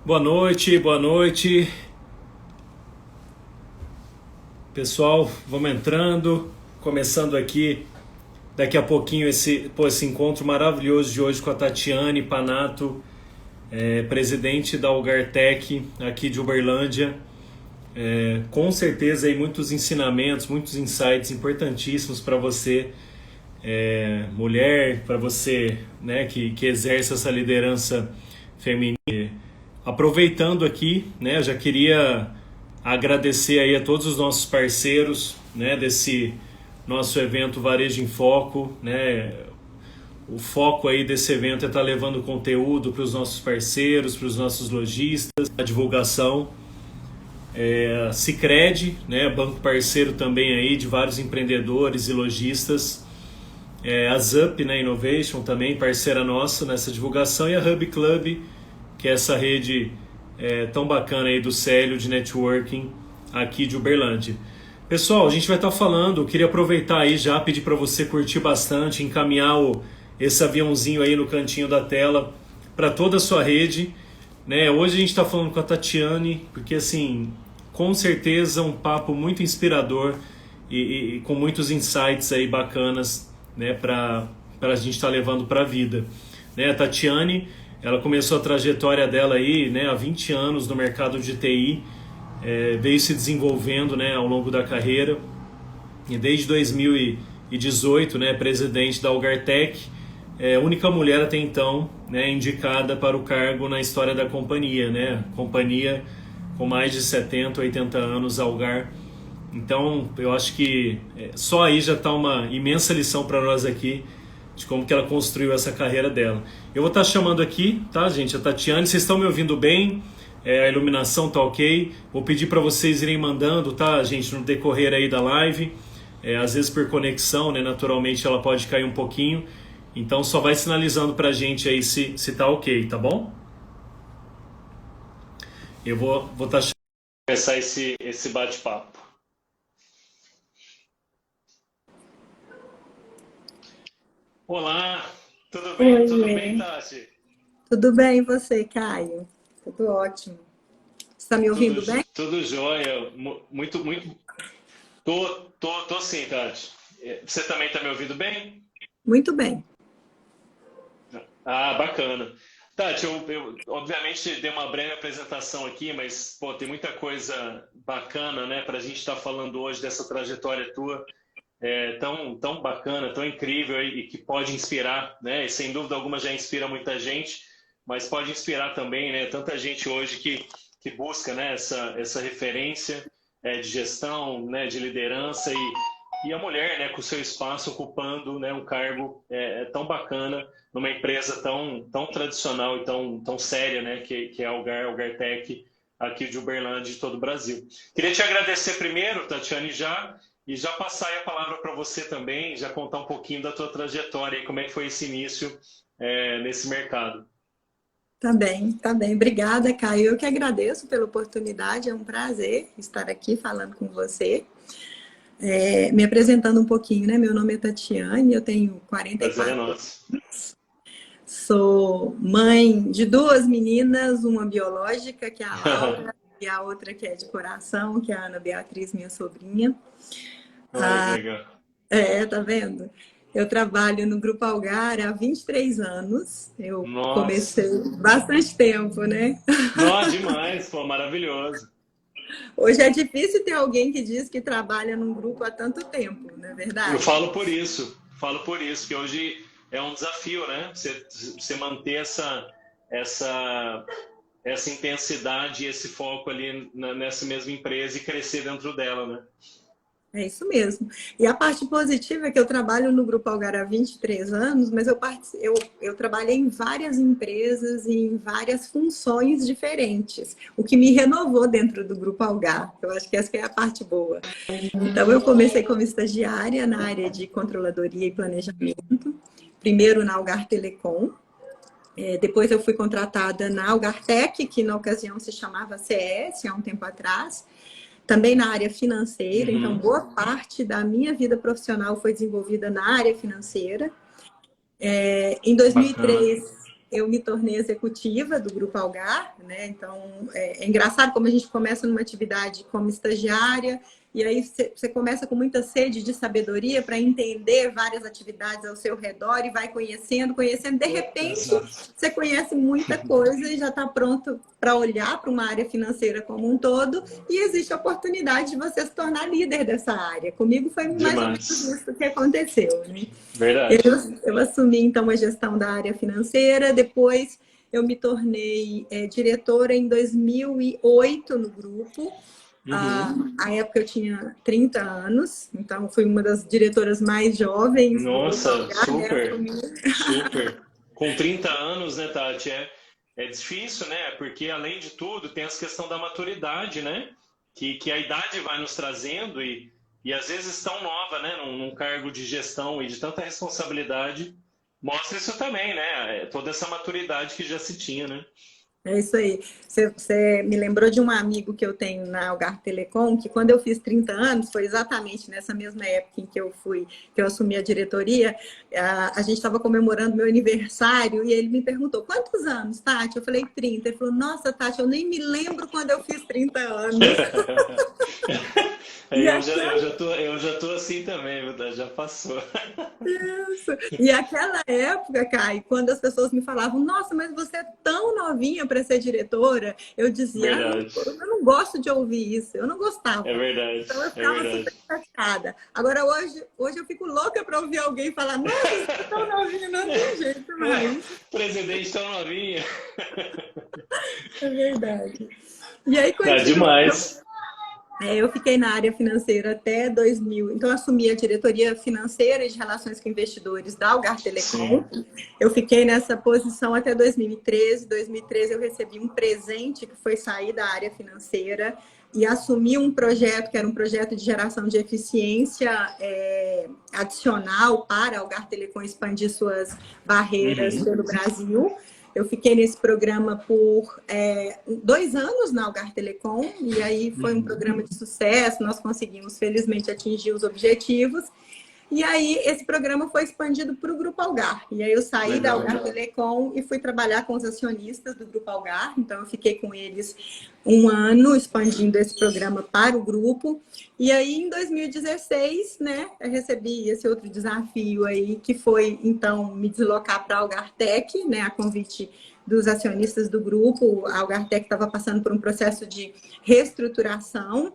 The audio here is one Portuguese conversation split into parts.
Boa noite, boa noite. Pessoal, vamos entrando, começando aqui daqui a pouquinho esse encontro maravilhoso de hoje com a Tatiane Panato, presidente da Algartec aqui de Uberlândia. Com certeza aí muitos ensinamentos, muitos insights importantíssimos para você, mulher, para você, né, que exerce essa liderança feminina. Aproveitando aqui, né, eu já queria agradecer aí a todos os nossos parceiros, né, desse nosso evento Varejo em Foco, né? O foco aí desse evento é estar levando conteúdo para os nossos parceiros, para os nossos lojistas, a divulgação. Sicredi, né, banco parceiro também aí de vários empreendedores e lojistas. A Zup, né, Innovation também parceira nossa nessa divulgação, e a Hub Club, que é essa rede tão bacana aí do Célio de networking aqui de Uberlândia. Pessoal, a gente vai estar falando, eu queria aproveitar aí já, pedir para você curtir bastante, encaminhar esse aviãozinho aí no cantinho da tela para toda a sua rede, né? Hoje a gente está falando com a Tatiane, porque assim, com certeza um papo muito inspirador e com muitos insights aí bacanas, né, para a gente estar levando para a vida. Né? A Tatiane, ela começou a trajetória dela aí, né, há 20 anos no mercado de TI, veio se desenvolvendo, né, ao longo da carreira, e desde 2018, né, presidente da Algartec, única mulher até então, né, indicada para o cargo na história da companhia, né, companhia com mais de 70, 80 anos, Algar. Então, eu acho que só aí já está uma imensa lição para nós aqui de como que ela construiu essa carreira dela. Eu vou estar chamando aqui, tá, gente, a Tatiane. Vocês estão me ouvindo bem? A iluminação tá ok? Vou pedir para vocês irem mandando, tá, gente, no decorrer aí da live. Às vezes por conexão, né, naturalmente ela pode cair um pouquinho. Então só vai sinalizando pra gente aí se tá ok, tá bom? Eu vou estar começar esse bate-papo. Olá, tudo bem? Tudo bem, Oiê, Tati? tudo bem e você, Caio? Tudo ótimo. Você está me Tudo, ouvindo bem? tudo jóia. Muito, muito. Tô sim, Tati. Você também tá me ouvindo bem? Muito bem. Ah, bacana. Tati, eu obviamente dei uma breve apresentação aqui, mas pô, tem muita coisa bacana, né, para a gente estar falando hoje dessa trajetória tua, tão bacana, tão incrível e que pode inspirar, né? E sem dúvida alguma já inspira muita gente, mas pode inspirar também, né? Tanta gente hoje que busca, né, essa referência de gestão, né, de liderança e a mulher, né, com o seu espaço ocupando, né, um cargo tão bacana numa empresa tão tradicional e tão séria, né, que é a Algartec, aqui de Uberlândia e de todo o Brasil. Queria te agradecer primeiro, Tatiane, e já passar aí a palavra para você também, já contar um pouquinho da tua trajetória e como é que foi esse início nesse mercado. Tá bem, tá bem. Obrigada, Caio. Eu que agradeço pela oportunidade. É um prazer estar aqui falando com você. Me apresentando um pouquinho, né? Meu nome é Tatiane, eu tenho Prazer é 44 nosso. anos. Sou mãe de duas meninas, uma biológica, que é a Laura, e a outra que é de coração, que é a Ana Beatriz, minha sobrinha. Olha que legal. Tá vendo? Eu trabalho no Grupo Algar há 23 anos. Eu Nossa. comecei bastante tempo, né? Nossa, demais, pô, maravilhoso. Hoje é difícil ter alguém que diz que trabalha num grupo há tanto tempo, não é Eu verdade? falo por isso, que hoje é um desafio, né? Você manter essa, essa intensidade e esse foco ali nessa mesma empresa e crescer dentro dela, né? É isso mesmo. E a parte positiva é que eu trabalho no Grupo Algar há 23 anos, mas eu trabalhei em várias empresas e em várias funções diferentes, o que me renovou dentro do Grupo Algar. Eu acho que essa que é a parte boa. Então, eu comecei como estagiária na área de controladoria e planejamento, primeiro na Algar Telecom, depois eu fui contratada na Algartec, que na ocasião se chamava CS, há um tempo atrás, também na área financeira, então Uhum. boa parte da minha vida profissional foi desenvolvida na área financeira. Em Bacana. 2003 eu me tornei executiva do Grupo Algar, né? Então, é engraçado como a gente começa numa atividade como estagiária, e aí você começa com muita sede de sabedoria para entender várias atividades ao seu redor e vai conhecendo, de repente você conhece muita coisa e já está pronto para olhar para uma área financeira como um todo, e existe a oportunidade de você se tornar líder dessa área. Comigo foi mais ou menos isso que aconteceu, né? Verdade. Eu assumi, então, a gestão da área financeira, depois eu me tornei diretora em 2008 no grupo. À época eu tinha 30 anos, então fui uma das diretoras mais jovens. Nossa, super, super. Com 30 anos, né, Tati? É difícil, né? Porque, além de tudo, tem essa questão da maturidade, né? Que a idade vai nos trazendo e às vezes tão nova, né? Num cargo de gestão e de tanta responsabilidade, mostra isso também, né? Toda essa maturidade que já se tinha, né? É isso aí. Você me lembrou de um amigo que eu tenho na Algar Telecom, que quando eu fiz 30 anos, foi exatamente nessa mesma época em que eu assumi a diretoria, a gente estava comemorando meu aniversário e ele me perguntou, quantos anos, Tati? Eu falei 30. Ele falou, nossa, Tati, eu nem me lembro quando eu fiz 30 anos. Eu já tô assim também, já passou. Isso. E aquela época, Kai, quando as pessoas me falavam, nossa, mas você é tão novinha para ser diretora, eu dizia, eu não gosto de ouvir isso, eu não gostava. É verdade. Então eu ficava super chateada. Agora hoje eu fico louca para ouvir alguém falar, nossa, você é tão novinha, não tem jeito mais. Presidente tão novinha. É verdade. E aí, demais. Eu fiquei na área financeira até 2000, então eu assumi a diretoria financeira e de relações com investidores da Algar Telecom. Sim. Eu fiquei nessa posição até 2013. Em 2013 eu recebi um presente que foi sair da área financeira e assumi um projeto que era um projeto de geração de eficiência adicional para a Algar Telecom expandir suas barreiras pelo Brasil. Eu fiquei nesse programa por 2 anos na Algar Telecom, e aí foi um programa de sucesso, nós conseguimos, felizmente, atingir os objetivos. E aí esse programa foi expandido para o Grupo Algar. E aí eu saí da Algar Telecom e fui trabalhar com os acionistas do Grupo Algar. Então eu fiquei com eles 1 ano, expandindo esse programa para o grupo. E aí em 2016, né, eu recebi esse outro desafio aí, que foi, então, me deslocar para a Algartec, né, a convite dos acionistas do grupo. A Algartec estava passando por um processo de reestruturação.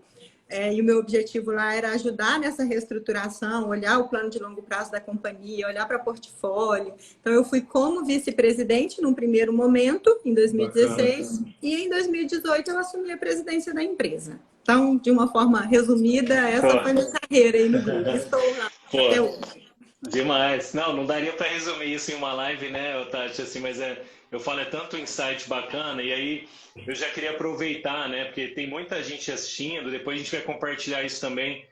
E o meu objetivo lá era ajudar nessa reestruturação, olhar o plano de longo prazo da companhia, olhar para portfólio. Então, eu fui como vice-presidente num primeiro momento, em 2016, bacana. E em 2018 eu assumi a presidência da empresa. Então, de uma forma resumida, essa foi minha carreira aí no grupo. Estou lá até hoje. Demais. Não daria para resumir isso em uma live, né, Tati? Assim, mas eu falo, é tanto insight bacana, e aí eu já queria aproveitar, né, porque tem muita gente assistindo, depois a gente vai compartilhar isso também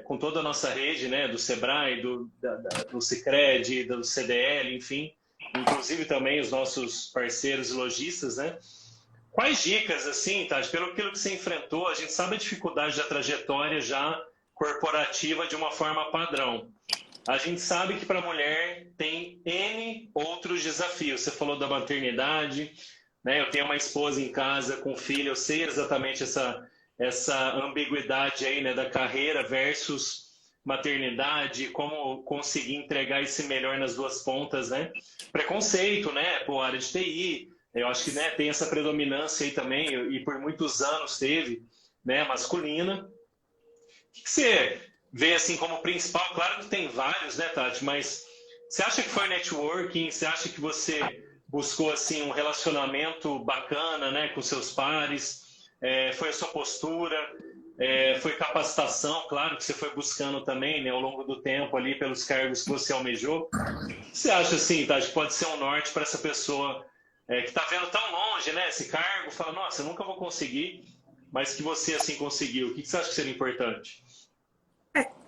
com toda a nossa rede, né, do Sebrae, do Sicredi, do CDL, enfim, inclusive também os nossos parceiros e lojistas, né? Quais dicas, assim, Tati, pelo aquilo que você enfrentou, a gente sabe a dificuldade da trajetória já corporativa de uma forma padrão. A gente sabe que para a mulher tem N outros desafios. Você falou da maternidade, né? Eu tenho uma esposa em casa com filho, eu sei exatamente essa ambiguidade aí, né, da carreira versus maternidade, como conseguir entregar esse melhor nas duas pontas, né? Preconceito, né, por área de TI, eu acho que, né, tem essa predominância aí também, e por muitos anos teve, né, masculina. O que você vê assim como principal? Claro que tem vários, né, Tati, mas você acha que foi networking? Você acha que você buscou assim um relacionamento bacana, né, com seus pares? Foi a sua postura? Foi capacitação? Claro que você foi buscando também, né, ao longo do tempo ali pelos cargos que você almejou. O que você acha assim, Tati, que pode ser um norte para essa pessoa que está vendo tão longe, né, esse cargo, fala, nossa, eu nunca vou conseguir, mas que você assim conseguiu? O que você acha que seria importante?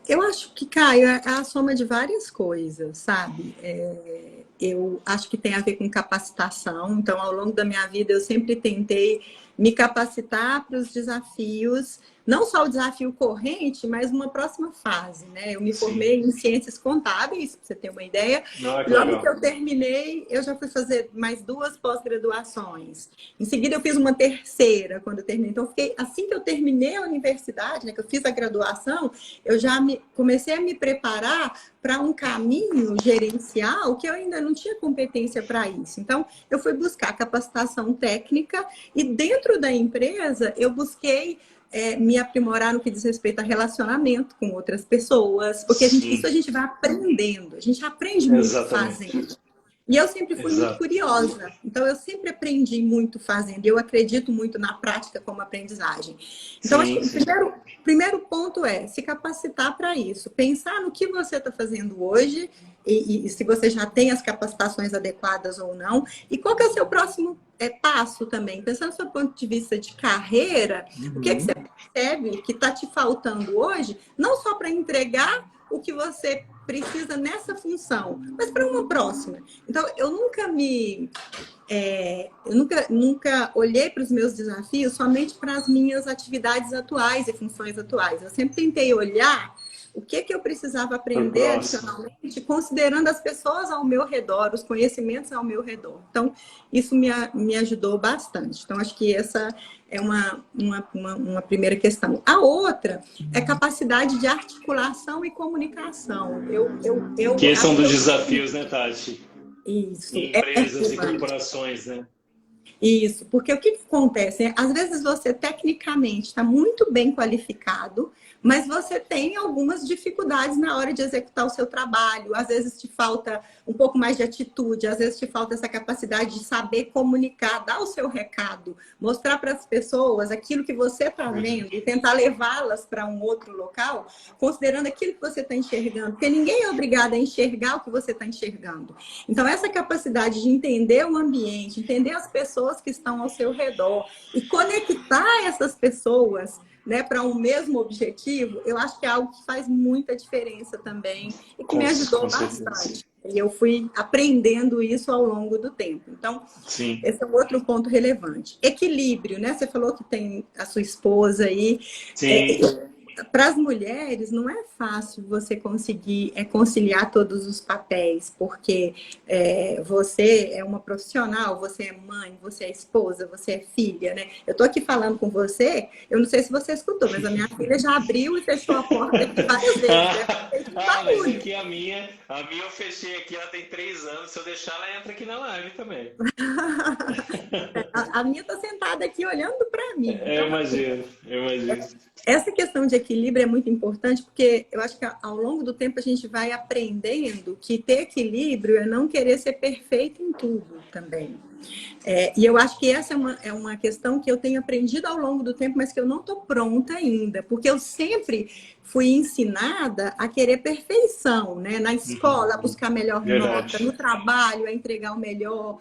Eu acho que, Caio, é a soma de várias coisas, sabe? Eu acho que tem a ver com capacitação. Então, ao longo da minha vida, eu sempre tentei me capacitar para os desafios, não só o desafio corrente, mas uma próxima fase, né? Eu me formei em ciências contábeis, para você ter uma ideia. Logo que eu terminei, eu já fui fazer mais 2 pós-graduações. Em seguida, eu fiz uma terceira quando eu terminei. Então, assim que eu terminei a universidade, né, que eu fiz a graduação, eu já comecei a me preparar para um caminho gerencial que eu ainda não tinha competência para isso. Então, eu fui buscar capacitação técnica e dentro da empresa eu busquei me aprimorar no que diz respeito a relacionamento com outras pessoas, porque isso a gente vai aprendendo, a gente aprende muito fazendo. E eu sempre fui muito curiosa, então eu sempre aprendi muito fazendo, eu acredito muito na prática como aprendizagem. Então, acho que o primeiro ponto é se capacitar para isso, pensar no que você está fazendo hoje, e se você já tem as capacitações adequadas ou não, e qual que é o seu próximo passo também, pensando do seu ponto de vista de carreira, o que você percebe que está te faltando hoje, não só para entregar o que você precisa nessa função, mas para uma próxima. Então, eu nunca olhei para os meus desafios somente para as minhas atividades atuais e funções atuais. Eu sempre tentei olhar o que eu precisava aprender adicionalmente, considerando as pessoas ao meu redor, os conhecimentos ao meu redor. Então, isso me ajudou bastante. Então, acho que essa é uma primeira questão. A outra é capacidade de articulação e comunicação. Que esses são dos desafios, né, Tati? Isso. Em empresas e corporações, né? Isso, porque o que acontece? Às vezes você tecnicamente está muito bem qualificado, mas você tem algumas dificuldades na hora de executar o seu trabalho. Às vezes te falta um pouco mais de atitude, às vezes te falta essa capacidade de saber comunicar, dar o seu recado, mostrar para as pessoas aquilo que você está vendo e tentar levá-las para um outro local, considerando aquilo que você está enxergando, porque ninguém é obrigado a enxergar o que você está enxergando. Então, essa capacidade de entender o ambiente, entender as pessoas que estão ao seu redor e conectar essas pessoas, né, para um mesmo objetivo, eu acho que é algo que faz muita diferença também e que me ajudou bastante. E eu fui aprendendo isso ao longo do tempo. Então, esse é um outro ponto relevante. Equilíbrio, né? Você falou que tem a sua esposa aí. Para as mulheres, não é fácil você conseguir conciliar todos os papéis, porque você é uma profissional, você é mãe, você é esposa, você é filha, né? Eu estou aqui falando com você, eu não sei se você escutou, mas a minha filha já abriu e fechou a porta aqui várias vezes. Mas aqui a minha eu fechei aqui, ela tem 3 anos, se eu deixar, ela entra aqui na live também. A minha está sentada aqui olhando para mim. Então, eu imagino. Essa questão de equilíbrio é muito importante, porque eu acho que ao longo do tempo a gente vai aprendendo que ter equilíbrio é não querer ser perfeito em tudo também. E eu acho que essa é uma questão que eu tenho aprendido ao longo do tempo, mas que eu não estou pronta ainda, porque eu sempre fui ensinada a querer perfeição, né? Na escola, a buscar a melhor nota, no trabalho, a entregar o melhor.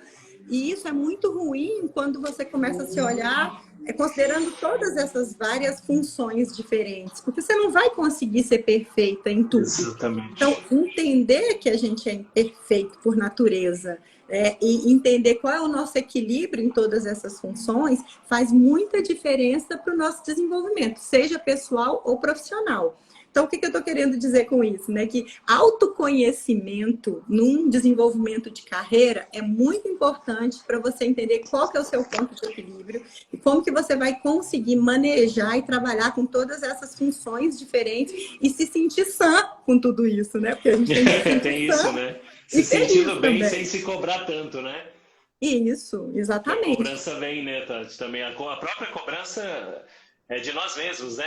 E isso é muito ruim quando você começa a se olhar considerando todas essas várias funções diferentes, porque você não vai conseguir ser perfeita em tudo. Exatamente. Então, entender que a gente é imperfeito por natureza, e entender qual é o nosso equilíbrio em todas essas funções faz muita diferença para o nosso desenvolvimento, seja pessoal ou profissional. Então, o que eu estou querendo dizer com isso? Né? Que autoconhecimento num desenvolvimento de carreira é muito importante para você entender qual que é o seu ponto de equilíbrio e como que você vai conseguir manejar e trabalhar com todas essas funções diferentes e se sentir sã com tudo isso, né? Porque a gente tem que se sentir tem isso, né? Se sentindo bem sem se cobrar tanto, né? Isso, exatamente. A cobrança vem, né, Tati? Também a própria cobrança é de nós mesmos, né?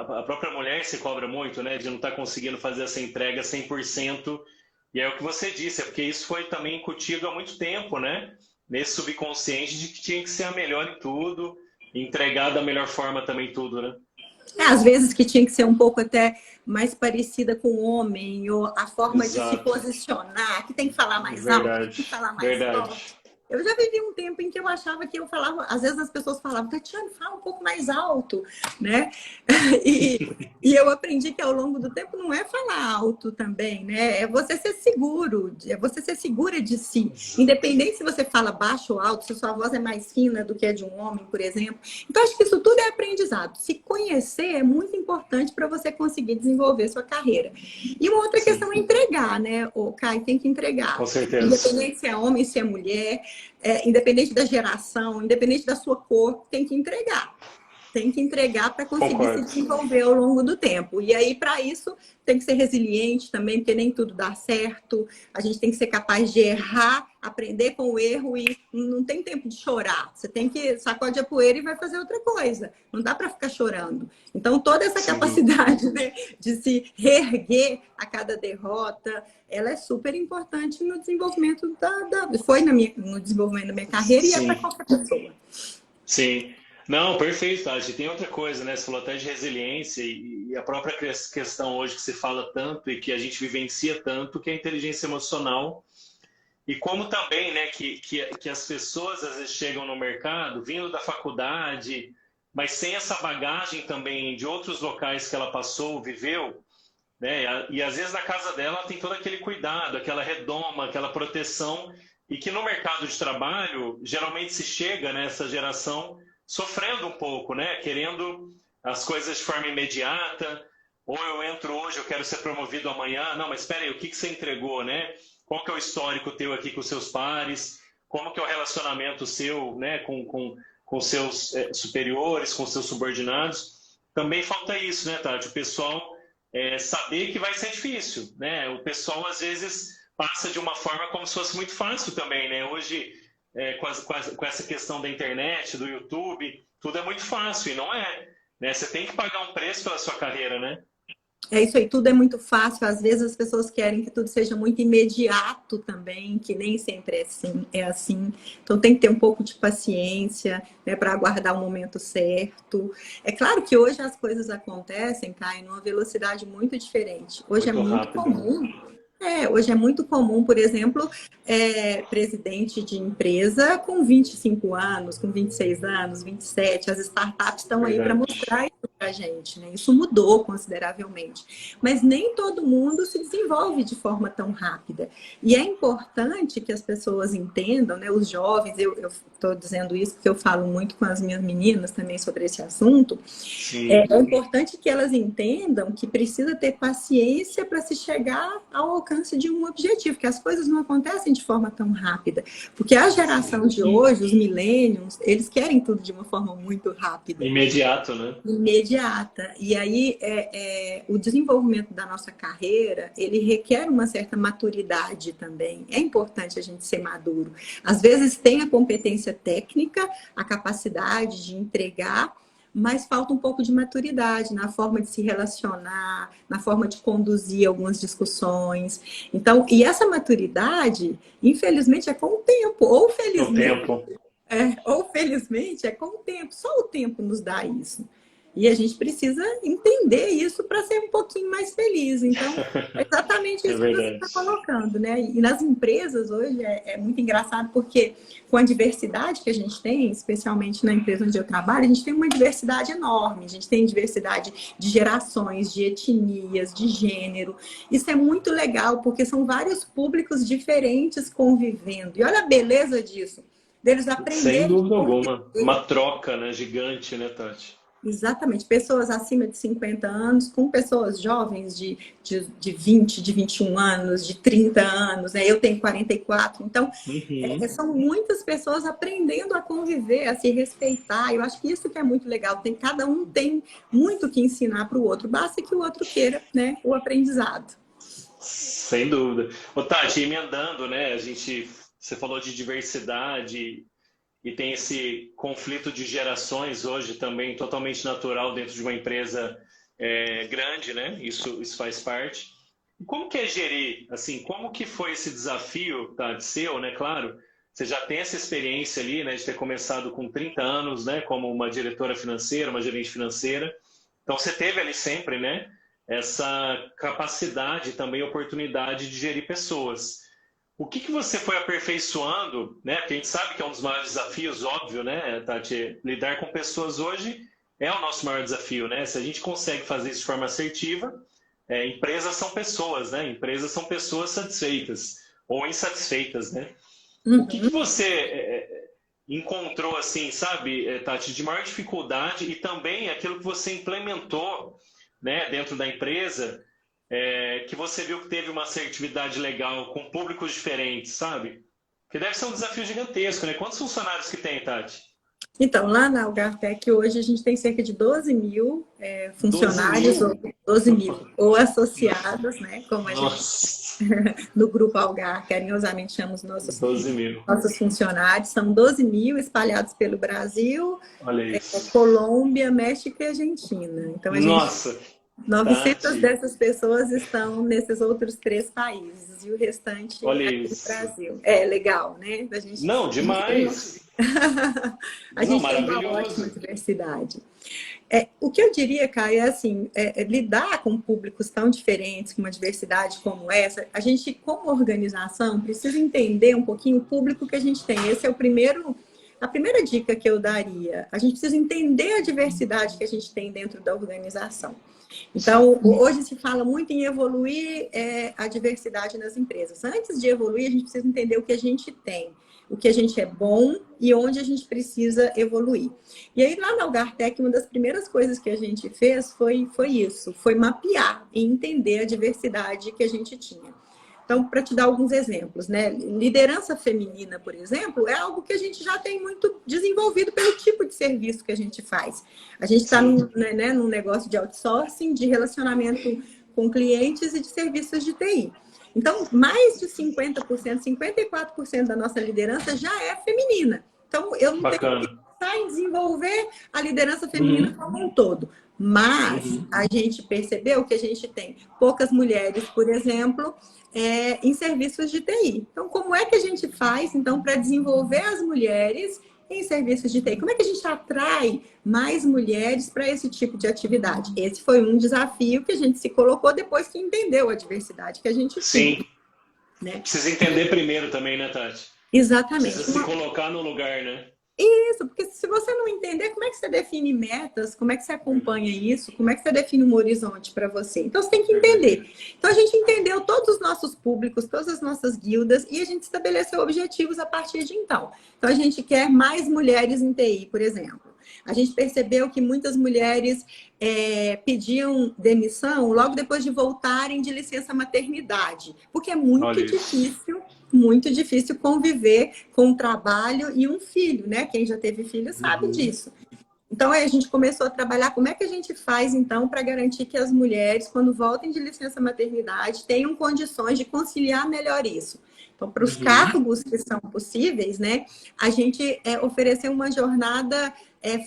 A própria mulher se cobra muito, né? De não estar conseguindo fazer essa entrega 100%. E é o que você disse, é porque isso foi também incutido há muito tempo, né? Nesse subconsciente de que tinha que ser a melhor em tudo, entregar da melhor forma também tudo, né? Às vezes que tinha que ser um pouco até mais parecida com o homem, ou a forma de se posicionar, que tem que falar mais alto, que tem que falar mais forte. Eu já vivi um tempo em que eu achava que eu falava, às vezes as pessoas falavam, Tatiana, fala um pouco mais alto, né? E eu aprendi que ao longo do tempo não é falar alto também, né? É você ser seguro, é você ser segura de si. Independente se você fala baixo ou alto, se sua voz é mais fina do que a de um homem, por exemplo. Então, acho que isso tudo é aprendizado. Se conhecer é muito importante para você conseguir desenvolver sua carreira. E uma outra questão é entregar, né? O Caio tem que entregar. Com certeza. Independente se é homem, se é mulher, independente da geração, independente da sua cor, tem que entregar. Tem que entregar para conseguir Concordo. se desenvolver ao longo do tempo. E aí, para isso, tem que ser resiliente também, porque nem tudo dá certo. A gente tem que ser capaz de errar, aprender com o erro e não tem tempo de chorar. Você tem que sacudir a poeira e vai fazer outra coisa. Não dá para ficar chorando. Então, toda essa capacidade, né, de se reerguer a cada derrota, ela é super importante no desenvolvimento foi no desenvolvimento da minha carreira e é para qualquer pessoa. Sim. Não, perfeito, Tati. Tem outra coisa, né? Você falou até de resiliência e a própria questão hoje que se fala tanto e que a gente vivencia tanto, que é a inteligência emocional. E como também, né, que as pessoas às vezes chegam no mercado vindo da faculdade, mas sem essa bagagem também de outros locais que ela passou, viveu, né? E às vezes na casa dela tem todo aquele cuidado, aquela redoma, aquela proteção, e que no mercado de trabalho geralmente se chega nessa geração sofrendo um pouco, né? Querendo as coisas de forma imediata, ou eu entro hoje, eu quero ser promovido amanhã. Não, mas espera aí, o que você entregou, né? Qual que é o histórico teu aqui com os seus pares? Como que é o relacionamento seu, né, com seus superiores, com seus subordinados? Também falta isso, né, Tati? O pessoal saber que vai ser difícil, né? O pessoal, às vezes, passa de uma forma como se fosse muito fácil também, né? Hoje, com essa questão da internet, do YouTube, tudo é muito fácil, e não é, né? Você tem que pagar um preço pela sua carreira, né? É isso aí, tudo é muito fácil. Às vezes as pessoas querem que tudo seja muito imediato também, que nem sempre é assim. Então tem que ter um pouco de paciência, né, para aguardar o momento certo. É claro que hoje as coisas acontecem, Caio, numa velocidade muito diferente. Hoje Muito é muito rápido. comum. Hoje é muito comum, por exemplo, presidente de empresa com 25 anos, com 26 anos, 27. As startups estão aí para mostrar isso para a gente, né? Isso mudou consideravelmente. Mas nem todo mundo se desenvolve de forma tão rápida. E é importante que as pessoas entendam, né? Os jovens, eu estou dizendo isso porque eu falo muito com as minhas meninas também sobre esse assunto. É importante que elas entendam que precisa ter paciência para se chegar ao alcance de um objetivo, que as coisas não acontecem de forma tão rápida. Porque a geração de hoje, os millennials, eles querem tudo de uma forma muito rápida. Imediato, né? Imediata. E aí, o desenvolvimento da nossa carreira, ele requer uma certa maturidade também. É importante a gente ser maduro. Às vezes tem a competência técnica, a capacidade de entregar, mas falta um pouco de maturidade na forma de se relacionar, na forma de conduzir algumas discussões. Então, e essa maturidade, infelizmente, é com o tempo, ou felizmente, ou felizmente é com o tempo. Só o tempo nos dá isso. E a gente precisa entender isso para ser um pouquinho mais feliz. Então, é exatamente isso que você está colocando, né? E nas empresas hoje é muito engraçado porque com a diversidade que a gente tem, especialmente na empresa onde eu trabalho, a gente tem uma diversidade enorme. A gente tem diversidade de gerações, de etnias, de gênero. Isso é muito legal porque são vários públicos diferentes convivendo. E olha a beleza disso. Deles aprenderem. Sem dúvida alguma. Uma troca, né, gigante, né, Tati? Exatamente, pessoas acima de 50 anos, com pessoas jovens de 20, de 21 anos, de 30 anos, né? Eu tenho 44, então são muitas pessoas aprendendo a conviver, a se respeitar. Eu acho que isso que é muito legal, cada um tem muito que ensinar para o outro, basta que o outro queira, né, o aprendizado. Sem dúvida. Ô, Tati, emendando, né, você falou de diversidade e tem esse conflito de gerações hoje também totalmente natural dentro de uma empresa grande, né? Isso faz parte. E como que é gerir, assim, como que foi esse desafio, Tati, seu, né? Claro, você já tem essa experiência ali, né, de ter começado com 30 anos, né, como uma diretora financeira, uma gerente financeira. Então você teve ali sempre, né, essa capacidade também, oportunidade de gerir pessoas. o que que você foi aperfeiçoando, né? Porque a gente sabe que é um dos maiores desafios, óbvio, né, Tati? Lidar com pessoas hoje é o nosso maior desafio, né? Se a gente consegue fazer isso de forma assertiva, empresas são pessoas, né? Empresas são pessoas satisfeitas ou insatisfeitas, né? O que que você encontrou, assim, sabe, Tati, de maior dificuldade e também aquilo que você implementou, né, dentro da empresa, que você viu que teve uma assertividade legal com públicos diferentes, sabe? Que deve ser um desafio gigantesco, né? Quantos funcionários que tem, Tati? Então, lá na Algartec, hoje a gente tem cerca de 12 mil funcionários, 12 mil, ou associados, né? Como a gente, no Grupo Algar, carinhosamente chamamos nossos funcionários. São 12 mil espalhados pelo Brasil, Colômbia, México e Argentina. Então, a gente... 900 Tati. Dessas pessoas estão nesses outros 3 países e o restante Olha aqui isso. no Brasil. É legal, né? A gente, não, demais! A gente tem uma ótima diversidade. O que eu diria, Caio, é assim, lidar com públicos tão diferentes, com uma diversidade como essa, a gente, como organização, precisa entender um pouquinho o público que a gente tem. Esse é a primeira dica que eu daria. A gente precisa entender a diversidade que a gente tem dentro da organização. Então, hoje se fala muito em evoluir a diversidade nas empresas. Antes de evoluir, a gente precisa entender o que a gente tem, o que a gente é bom e onde a gente precisa evoluir. E aí, lá na Algartec, uma das primeiras coisas que a gente fez foi isso, foi mapear e entender a diversidade que a gente tinha. Então, para te dar alguns exemplos, né? Liderança feminina, por exemplo, é algo que a gente já tem muito desenvolvido pelo tipo de serviço que a gente faz. A gente está num negócio de outsourcing, de relacionamento com clientes e de serviços de TI. Então, mais de 50%, 54% da nossa liderança já é feminina. Então, eu não tenho que pensar em desenvolver a liderança feminina como um todo. Mas a gente percebeu que a gente tem poucas mulheres, por exemplo, em serviços de TI. Então, como é que a gente faz, então, para desenvolver as mulheres em serviços de TI? Como é que a gente atrai mais mulheres para esse tipo de atividade? Esse foi um desafio que a gente se colocou depois que entendeu a diversidade que a gente Sim. tinha. Né? Precisa entender primeiro também, né, Tati? Exatamente. Precisa se colocar no lugar, né? Isso, porque se você não entender, como é que você define metas, como é que você acompanha isso, como é que você define um horizonte para você? Então, você tem que entender. Então, a gente entendeu todos os nossos públicos, todas as nossas guildas, e a gente estabeleceu objetivos a partir de então. Então, a gente quer mais mulheres em TI, por exemplo. A gente percebeu que muitas mulheres pediam demissão logo depois de voltarem de licença maternidade, porque é muito difícil conviver com um trabalho e um filho, né? Quem já teve filho sabe disso. Então, aí a gente começou a trabalhar como é que a gente faz, então, para garantir que as mulheres, quando voltem de licença maternidade, tenham condições de conciliar melhor isso. Então, para os cargos que são possíveis, né, a gente ofereceu uma jornada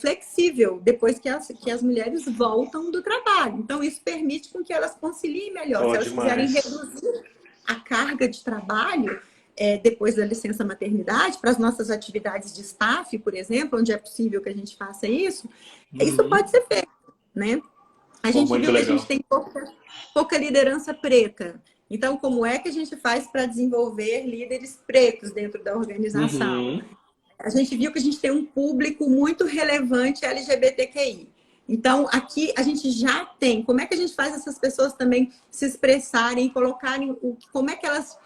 flexível depois que as mulheres voltam do trabalho. Então, isso permite com que elas conciliem melhor. Se elas quiserem reduzir a carga de trabalho depois da licença maternidade, para as nossas atividades de staff, por exemplo, onde é possível que a gente faça isso, isso pode ser feito, né? A gente viu que a gente tem pouca liderança preta. Então, como é que a gente faz para desenvolver líderes pretos dentro da organização? A gente viu que a gente tem um público muito relevante LGBTQI. Então, aqui a gente já tem. Como é que a gente faz essas pessoas também se expressarem, colocarem como é que elas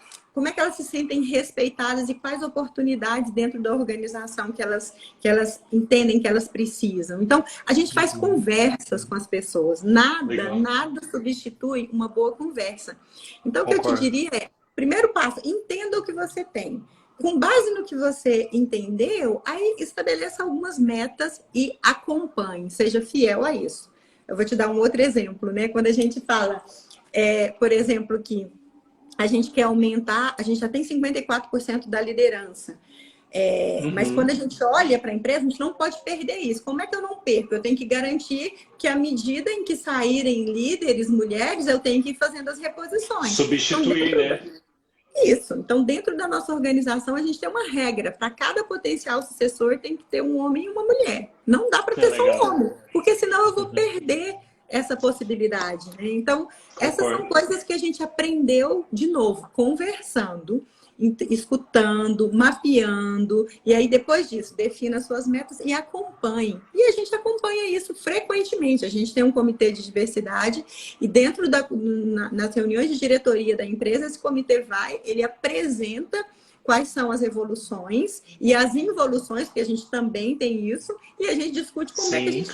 se sentem respeitadas e quais oportunidades dentro da organização que elas entendem que elas precisam. Então, a gente faz conversas com as pessoas. Nada substitui uma boa conversa. Então, o que eu te diria primeiro passo, entenda o que você tem. Com base no que você entendeu, aí estabeleça algumas metas e acompanhe, seja fiel a isso. Eu vou te dar um outro exemplo, né? Quando a gente fala, por exemplo, que a gente quer aumentar, a gente já tem 54% da liderança. Mas quando a gente olha para a empresa, a gente não pode perder isso. Como é que eu não perco? Eu tenho que garantir que à medida em que saírem líderes, mulheres, eu tenho que ir fazendo as reposições. Substituir, então, né? Isso. Então, dentro da nossa organização, a gente tem uma regra. Para cada potencial sucessor, tem que ter um homem e uma mulher. Não dá para ter só um homem, porque senão eu vou perder essa possibilidade, né? Então, essas são coisas que a gente aprendeu, de novo, conversando escutando, mapeando, e aí depois disso, defina suas metas e acompanhe. E a gente acompanha isso frequentemente. A gente tem um comitê de diversidade e dentro nas reuniões de diretoria da empresa, esse comitê ele apresenta quais são as evoluções e as involuções, porque a gente também tem isso, e a gente discute como é que a gente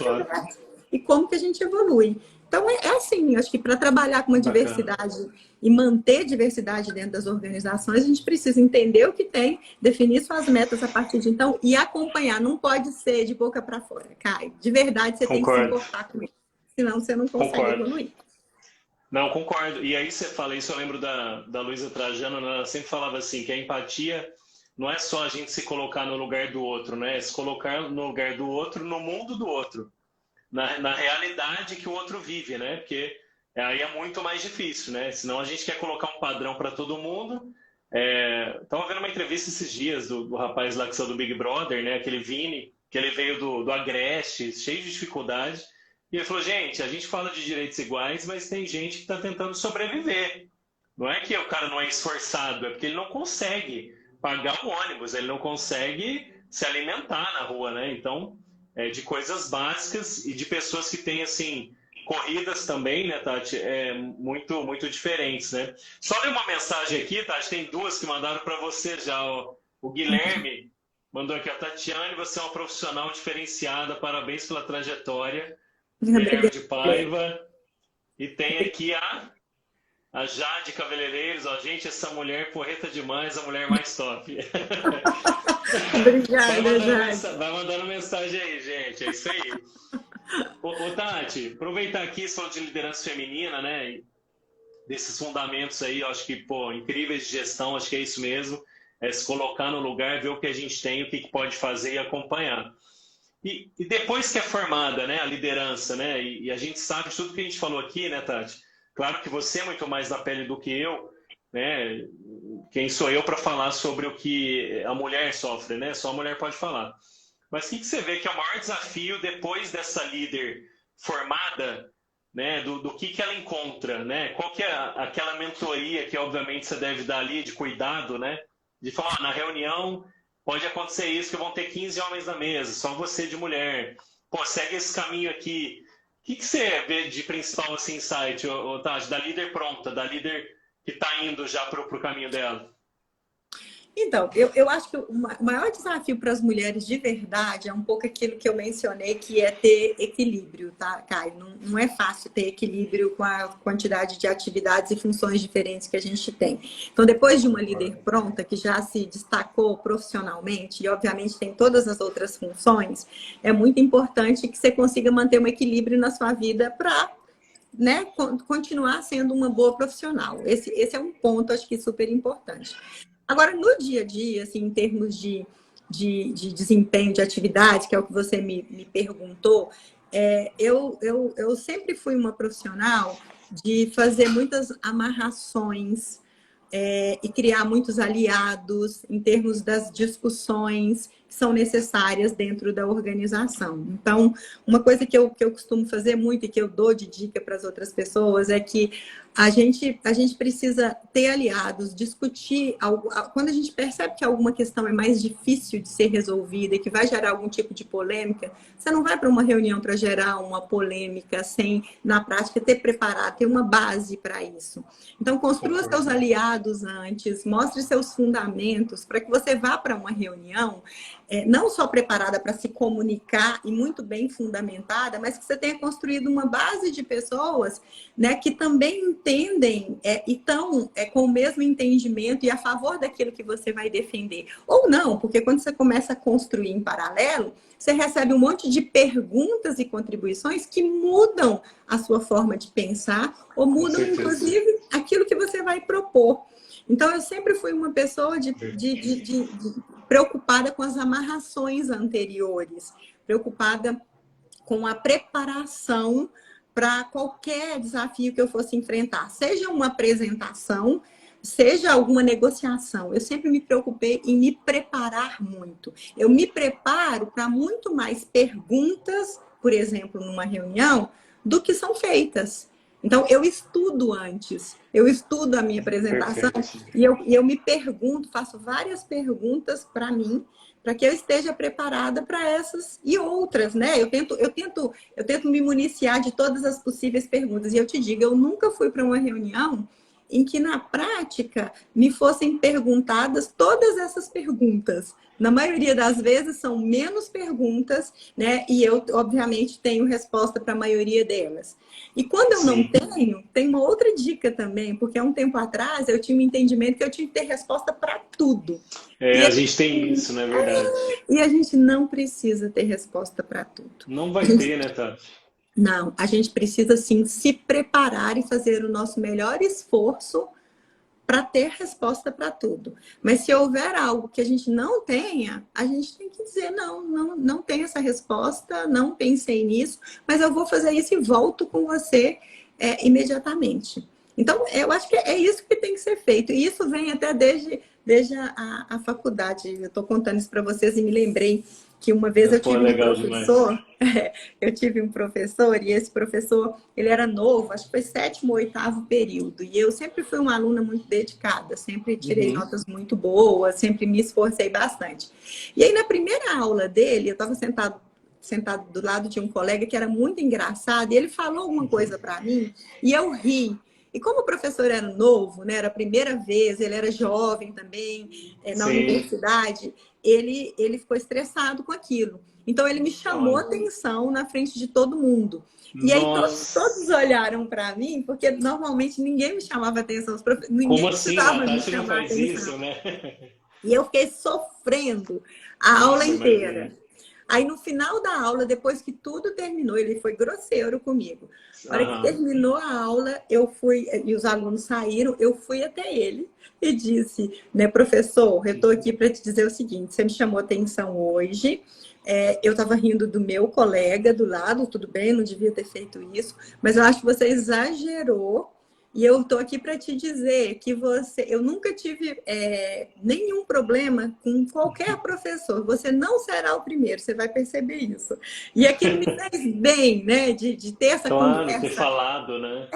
e como que a gente evolui. Então, é assim, acho que para trabalhar com uma diversidade e manter diversidade dentro das organizações, a gente precisa entender o que tem, definir suas metas a partir de então e acompanhar. Não pode ser de boca para fora, Caio. De verdade, você tem que se importar com isso, senão você não consegue evoluir. Não, concordo. E aí você fala isso, eu lembro da Luísa Trajano, ela sempre falava assim, que a empatia não é só a gente se colocar no lugar do outro, né? É se colocar no lugar do outro, no mundo do outro. Na realidade que o outro vive, né? Porque aí é muito mais difícil, né? Senão a gente quer colocar um padrão para todo mundo. Estava vendo uma entrevista esses dias do rapaz lá que saiu do Big Brother, né? Aquele Vini, que ele veio do Agreste, cheio de dificuldade. E ele falou, gente, a gente fala de direitos iguais, mas tem gente que está tentando sobreviver. Não é que o cara não é esforçado, é porque ele não consegue pagar o ônibus, ele não consegue se alimentar na rua, né? Então, de coisas básicas e de pessoas que têm, assim, corridas também, né, Tati? Muito, muito diferentes, né? Só ler uma mensagem aqui, Tati, tem duas que mandaram para você já. Ó. O Guilherme mandou aqui, a Tatiane, você é uma profissional diferenciada, parabéns pela trajetória. Guilherme de Paiva. E tem aqui a Jade Cabeleireiros. Ó, gente, essa mulher porreta demais, a mulher mais top. Obrigada, Jade. Vai mandando mensagem aí, gente. É isso aí. Ô, Tati, aproveitar aqui, você falou de liderança feminina, né? Desses fundamentos aí, eu acho que, pô, incríveis de gestão, acho que é isso mesmo. É se colocar no lugar, ver o que a gente tem, o que pode fazer e acompanhar. E depois que é formada, né, a liderança, né, e a gente sabe de tudo que a gente falou aqui, né, Tati? Claro que você é muito mais na pele do que eu, né? Quem sou eu para falar sobre o que a mulher sofre, né? Só a mulher pode falar. Mas o que você vê que é o maior desafio depois dessa líder formada, né, do que ela encontra, né? Qual que é aquela mentoria que, obviamente, você deve dar ali de cuidado, né? De falar, na reunião... Pode acontecer isso, que vão ter 15 homens na mesa, só você de mulher. Pô, segue esse caminho aqui. O que você vê de principal assim, insight, Tati, da líder pronta, da líder que está indo já para o caminho dela? Então, eu acho que o maior desafio para as mulheres de verdade é um pouco aquilo que eu mencionei, que é ter equilíbrio, tá, Caio? Não é fácil ter equilíbrio com a quantidade de atividades e funções diferentes que a gente tem. Então, depois de uma líder pronta, que já se destacou profissionalmente, e obviamente tem todas as outras funções, é muito importante que você consiga manter um equilíbrio na sua vida para, né, continuar sendo uma boa profissional. Esse é um ponto, acho que super importante. Agora, no dia a dia, assim, em termos de desempenho, de atividade, que é o que você me perguntou, eu sempre fui uma profissional de fazer muitas amarrações e criar muitos aliados em termos das discussões que são necessárias dentro da organização. Então, uma coisa que eu costumo fazer muito e que eu dou de dica para as outras pessoas é que a gente precisa ter aliados, discutir. Quando a gente percebe que alguma questão é mais difícil de ser resolvida e que vai gerar algum tipo de polêmica, você não vai para uma reunião para gerar uma polêmica sem, na prática, ter preparado, ter uma base para isso. Então, construa seus aliados antes, mostre seus fundamentos para que você vá para uma reunião não só preparada para se comunicar e muito bem fundamentada, mas que você tenha construído uma base de pessoas, né, que também entendem e estão com o mesmo entendimento e a favor daquilo que você vai defender. Ou não, porque quando você começa a construir em paralelo, você recebe um monte de perguntas e contribuições que mudam a sua forma de pensar ou mudam, inclusive, aquilo que você vai propor. Então, eu sempre fui uma pessoa preocupada com as amarrações anteriores, preocupada com a preparação para qualquer desafio que eu fosse enfrentar, seja uma apresentação, seja alguma negociação. Eu sempre me preocupei em me preparar muito. Eu me preparo para muito mais perguntas, por exemplo, numa reunião, do que são feitas. Então, eu estudo antes, eu estudo a minha apresentação e eu me pergunto, faço várias perguntas para mim, para que eu esteja preparada para essas e outras, né? Eu tento me municiar de todas as possíveis perguntas. E eu te digo, eu nunca fui para uma reunião em que, na prática, me fossem perguntadas todas essas perguntas. Na maioria das vezes, são menos perguntas, né? E eu, obviamente, tenho resposta para a maioria delas. E quando eu não tenho, tem uma outra dica também, porque há um tempo atrás eu tinha um entendimento que eu tinha que ter resposta para tudo. A gente tem isso, não é verdade? E a gente não precisa ter resposta para tudo. Não vai ter, né, Tati? Não, a gente precisa sim se preparar e fazer o nosso melhor esforço para ter resposta para tudo. Mas se houver algo que a gente não tenha, a gente tem que dizer, não tenho essa resposta, não pensei nisso, mas eu vou fazer isso e volto com você imediatamente. Então, eu acho que é isso que tem que ser feito. E isso vem até desde a faculdade. Eu estou contando isso para vocês e me lembrei que uma vez eu tive um professor, eu tive um professor, e esse professor, ele era novo, acho que foi 7º ou 8º período, e eu sempre fui uma aluna muito dedicada, sempre tirei notas muito boas, sempre me esforcei bastante. E aí, na primeira aula dele, eu estava sentado do lado de um colega que era muito engraçado, e ele falou alguma coisa para mim, e eu ri. E como o professor era novo, né, era a primeira vez, ele era jovem também, na universidade, ele ficou estressado com aquilo. Então, ele me chamou a atenção na frente de todo mundo. E aí, todos olharam para mim, porque normalmente ninguém me chamava atenção. Como assim? A Tati não faz isso, né? E eu fiquei sofrendo a aula inteira. Aí, no final da aula, depois que tudo terminou, ele foi grosseiro comigo. Na hora que terminou a aula, eu fui, e os alunos saíram, eu fui até ele e disse, né, professor, eu estou aqui para te dizer o seguinte, você me chamou atenção hoje, eu estava rindo do meu colega do lado, tudo bem, não devia ter feito isso, mas eu acho que você exagerou. E eu estou aqui para te dizer que eu nunca tive nenhum problema com qualquer professor. Você não será o primeiro, você vai perceber isso. E aquilo me fez bem, né? De ter essa conversa. Ter falado, né?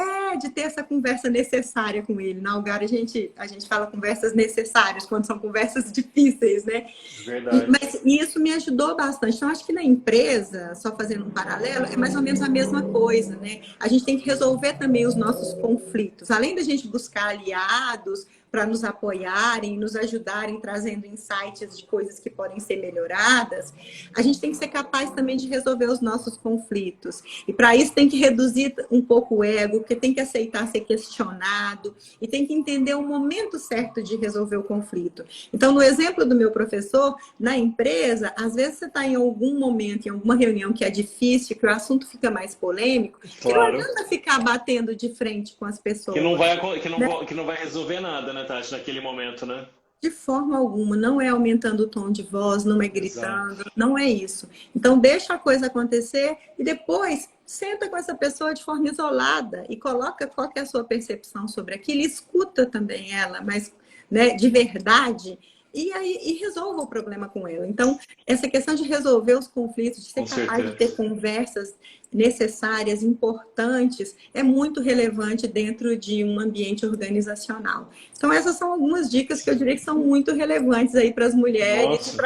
De ter essa conversa necessária com ele. Na Algar, a gente fala conversas necessárias, quando são conversas difíceis, né? Verdade. Mas isso me ajudou bastante. Então, acho que na empresa, só fazendo um paralelo, é mais ou menos a mesma coisa, né? A gente tem que resolver também os nossos conflitos. Além da gente buscar aliados para nos apoiarem, nos ajudarem, trazendo insights de coisas que podem ser melhoradas, a gente tem que ser capaz também de resolver os nossos conflitos. E para isso tem que reduzir um pouco o ego, porque tem que aceitar ser questionado e tem que entender o momento certo de resolver o conflito. Então, no exemplo do meu professor, na empresa, às vezes você está em algum momento, em alguma reunião que é difícil, que o assunto fica mais polêmico, que não adianta ficar batendo de frente com as pessoas. Que não vai resolver nada, né, Tati, naquele momento, né? De forma alguma, não é aumentando o tom de voz, não é gritando, não é isso. Então, deixa a coisa acontecer e depois senta com essa pessoa de forma isolada e coloca qual que é a sua percepção sobre aquilo, escuta também ela, mas, né, de verdade, e resolva o problema com ela. Então, essa questão de resolver os conflitos, de ser capaz de ter conversas necessárias, importantes, é muito relevante dentro de um ambiente organizacional. Então, essas são algumas dicas que eu diria que são muito relevantes aí para as mulheres,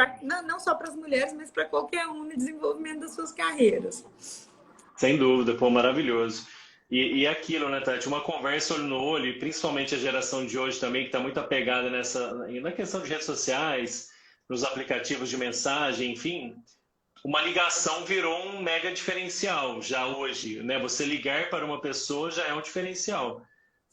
não só para as mulheres, mas para qualquer um no desenvolvimento das suas carreiras. Sem dúvida, pô, maravilhoso. E aquilo, né, Tati? Uma conversa olho no olho, e principalmente a geração de hoje também, que está muito apegada na questão de redes sociais, nos aplicativos de mensagem, enfim, uma ligação virou um mega diferencial já hoje, né? Você ligar para uma pessoa já é um diferencial.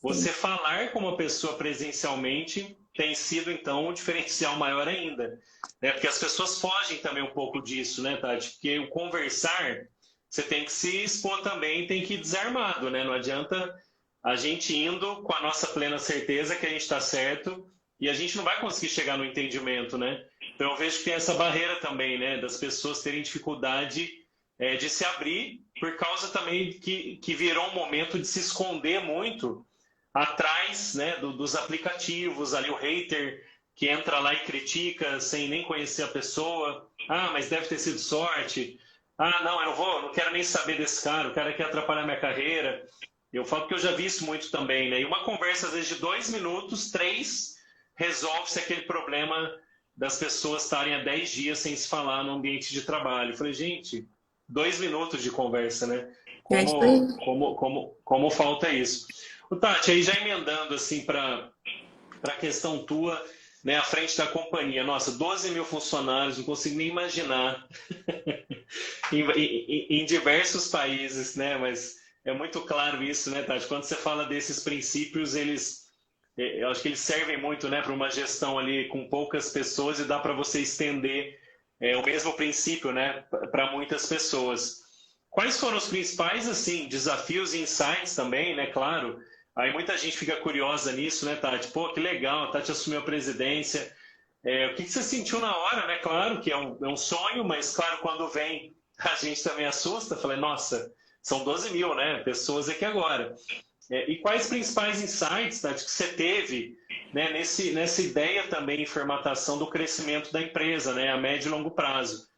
Você falar com uma pessoa presencialmente tem sido, então, um diferencial maior ainda, né? Porque as pessoas fogem também um pouco disso, né, Tati? Porque o conversar, você tem que se expor também, tem que ir desarmado, né? Não adianta a gente indo com a nossa plena certeza que a gente está certo e a gente não vai conseguir chegar no entendimento, né? Então eu vejo que tem essa barreira também, né? Das pessoas terem dificuldade de se abrir por causa também que virou um momento de se esconder muito atrás, né, dos aplicativos, ali o hater que entra lá e critica sem nem conhecer a pessoa. Ah, mas deve ter sido sorte. Ah, não, eu não quero nem saber desse cara, o cara quer atrapalhar minha carreira. Eu falo que eu já vi isso muito também, né? E uma conversa, às vezes, de 2 minutos, 3, resolve-se aquele problema das pessoas estarem há 10 dias sem se falar no ambiente de trabalho. Eu falei, gente, 2 minutos de conversa, né? É isso aí. Como falta isso. O Tati, aí já emendando assim para a questão tua, né, à frente da companhia. Nossa, 12 mil funcionários, não consigo nem imaginar em diversos países, né? Mas é muito claro isso, né, Tati? Quando você fala desses princípios, eu acho que eles servem muito, né, para uma gestão ali com poucas pessoas e dá para você estender o mesmo princípio, né, para muitas pessoas. Quais foram os principais, assim, desafios e insights também, né, claro? Aí muita gente fica curiosa nisso, né, Tati? Pô, que legal, a Tati assumiu a presidência. O que você sentiu na hora, né? Claro que é um sonho, mas claro, quando vem, a gente também assusta. Falei, nossa, são 12 mil, né? Pessoas aqui agora. E quais principais insights, Tati, que você teve, né, nessa ideia também em formatação do crescimento da empresa, né, a médio e longo prazo?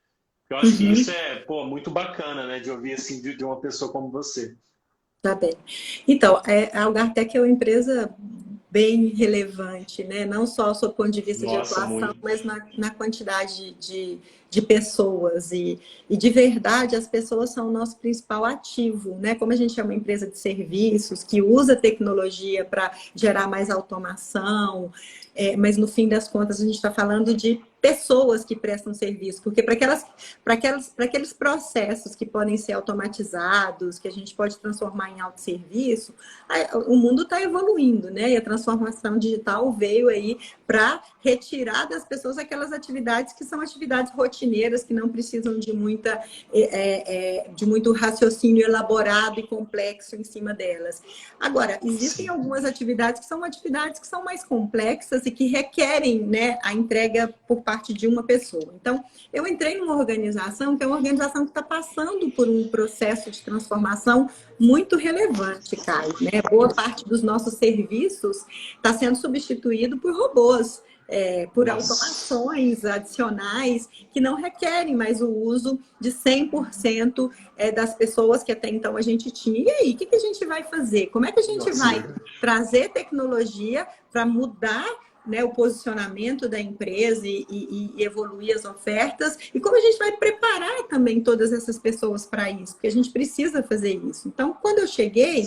Eu acho que isso é, pô, muito bacana, né, de ouvir assim de uma pessoa como você. Tá bem. Então, a Algartec é uma empresa bem relevante, né? Não só do ponto de vista de Nossa, atuação, muito. mas na quantidade de pessoas. E de verdade, as pessoas são o nosso principal ativo, né? Como a gente é uma empresa de serviços que usa tecnologia para gerar mais automação, mas no fim das contas a gente está falando de pessoas que prestam serviço, porque para aqueles processos que podem ser automatizados, que a gente pode transformar em autosserviço, o mundo está evoluindo, né? E a transformação digital veio aí para retirar das pessoas aquelas atividades que são atividades rotineiras, que não precisam de muito raciocínio elaborado e complexo em cima delas. Agora, existem algumas atividades que são mais complexas e que requerem, né, a entrega por parte de uma pessoa. Então, eu entrei numa organização que é uma organização que está passando por um processo de transformação muito relevante, Caio, né? Boa parte dos nossos serviços está sendo substituído por robôs, por automações adicionais que não requerem mais o uso de 100% das pessoas que até então a gente tinha. E aí, o que a gente vai fazer? Como é que a gente vai trazer tecnologia para mudar, né, o posicionamento da empresa e evoluir as ofertas? E como a gente vai preparar também todas essas pessoas para isso? Porque a gente precisa fazer isso. Então, quando eu cheguei,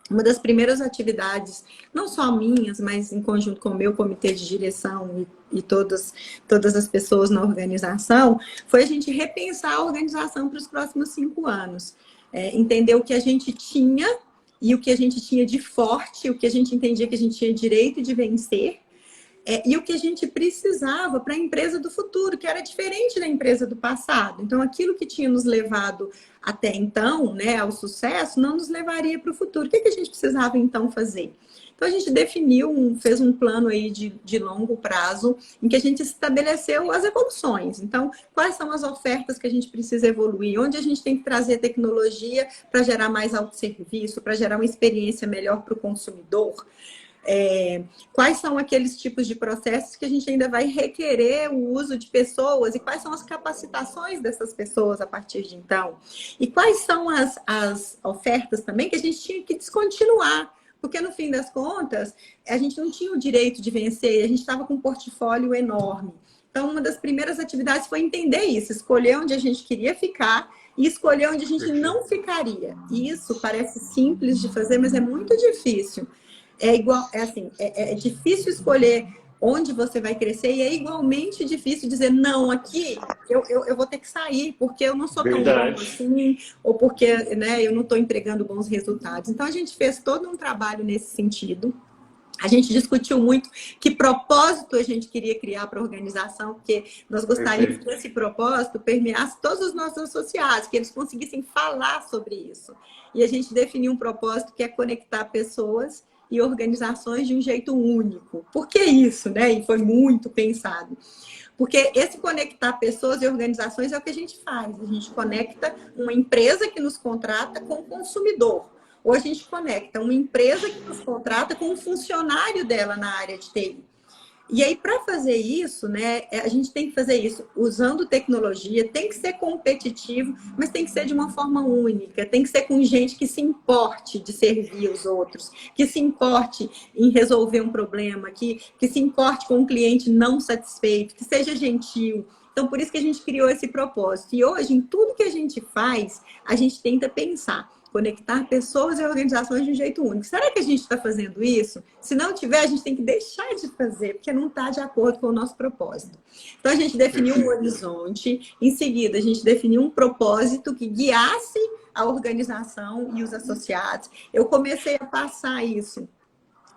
uma das primeiras atividades, não só minhas, mas em conjunto com o meu comitê de direção e todas as pessoas na organização, foi a gente repensar a organização para os próximos 5 anos. Entender o que a gente tinha e o que a gente tinha de forte, o que a gente entendia que a gente tinha direito de vencer, e o que a gente precisava para a empresa do futuro, que era diferente da empresa do passado. Então, aquilo que tinha nos levado até então, né, ao sucesso, não nos levaria para o futuro. O que a gente precisava, então, fazer? Então, a gente fez um plano aí de longo prazo, em que a gente estabeleceu as evoluções. Então, quais são as ofertas que a gente precisa evoluir? Onde a gente tem que trazer tecnologia para gerar mais autosserviço, para gerar uma experiência melhor para o consumidor? Quais são aqueles tipos de processos que a gente ainda vai requerer o uso de pessoas e quais são as capacitações dessas pessoas a partir de então? E quais são as ofertas também que a gente tinha que descontinuar? Porque, no fim das contas, a gente não tinha o direito de vencer, a gente estava com um portfólio enorme. Então, uma das primeiras atividades foi entender isso, escolher onde a gente queria ficar e escolher onde a gente não ficaria. E isso parece simples de fazer, mas é muito difícil. É difícil escolher onde você vai crescer e é igualmente difícil dizer, não, aqui eu vou ter que sair porque eu não sou tão bom assim, ou porque, né, eu não estou entregando bons resultados. Então, a gente fez todo um trabalho nesse sentido. A gente discutiu muito que propósito a gente queria criar para a organização, porque nós gostaríamos que esse propósito permeasse todos os nossos associados, que eles conseguissem falar sobre isso. E a gente definiu um propósito que é conectar pessoas e organizações de um jeito único. Por que isso, né? E foi muito pensado. Porque esse conectar pessoas e organizações é o que a gente faz. A gente conecta uma empresa que nos contrata com o consumidor. Ou a gente conecta uma empresa que nos contrata com um funcionário dela na área de TI. E aí, para fazer isso, né, a gente tem que fazer isso usando tecnologia, tem que ser competitivo, mas tem que ser de uma forma única, tem que ser com gente que se importe de servir os outros, que se importe em resolver um problema, que se importe com um cliente não satisfeito, que seja gentil. Então, por isso que a gente criou esse propósito. E hoje, em tudo que a gente faz, a gente tenta pensar, conectar pessoas e organizações de um jeito único. Será que a gente está fazendo isso? Se não tiver, a gente tem que deixar de fazer, porque não está de acordo com o nosso propósito. Então, a gente definiu um horizonte, em seguida, a gente definiu um propósito que guiasse a organização e os associados. Eu comecei a passar isso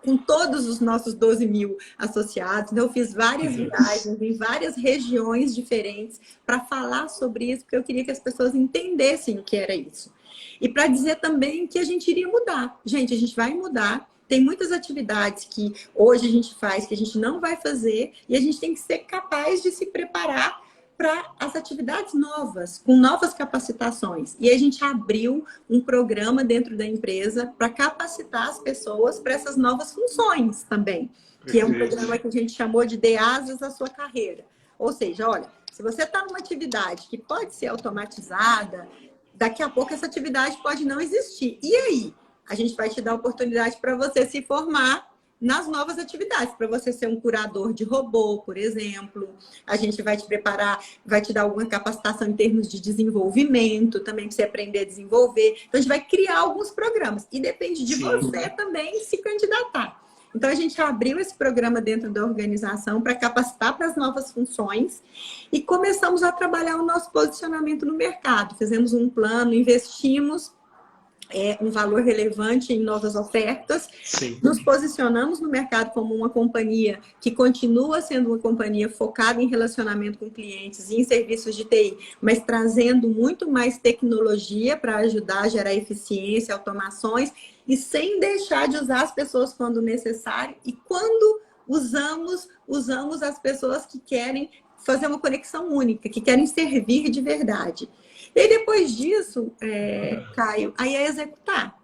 com todos os nossos 12 mil associados. Então, eu fiz várias viagens em várias regiões diferentes para falar sobre isso, porque eu queria que as pessoas entendessem o que era isso. E para dizer também que a gente iria mudar. Gente, a gente vai mudar. Tem muitas atividades que hoje a gente faz que a gente não vai fazer e a gente tem que ser capaz de se preparar para as atividades novas, com novas capacitações. E a gente abriu um programa dentro da empresa para capacitar as pessoas para essas novas funções também, que é um programa que a gente chamou de Dê Asas à Sua Carreira. Ou seja, olha, se você está numa atividade que pode ser automatizada, daqui a pouco essa atividade pode não existir. E aí? A gente vai te dar a oportunidade para você se formar nas novas atividades, para você ser um curador de robô, por exemplo. A gente vai te preparar, vai te dar alguma capacitação em termos de desenvolvimento, também para você aprender a desenvolver. Então, a gente vai criar alguns programas. E depende de você também se candidatar. Então, a gente abriu esse programa dentro da organização para capacitar para as novas funções e começamos a trabalhar o nosso posicionamento no mercado. Fizemos um plano, investimos um valor relevante em novas ofertas. Sim. Nos posicionamos no mercado como uma companhia que continua sendo uma companhia focada em relacionamento com clientes e em serviços de TI, mas trazendo muito mais tecnologia para ajudar a gerar eficiência, automações, e sem deixar de usar as pessoas quando necessário. E quando usamos as pessoas que querem fazer uma conexão única, que querem servir de verdade. E aí, depois disso, Caio, aí é executar.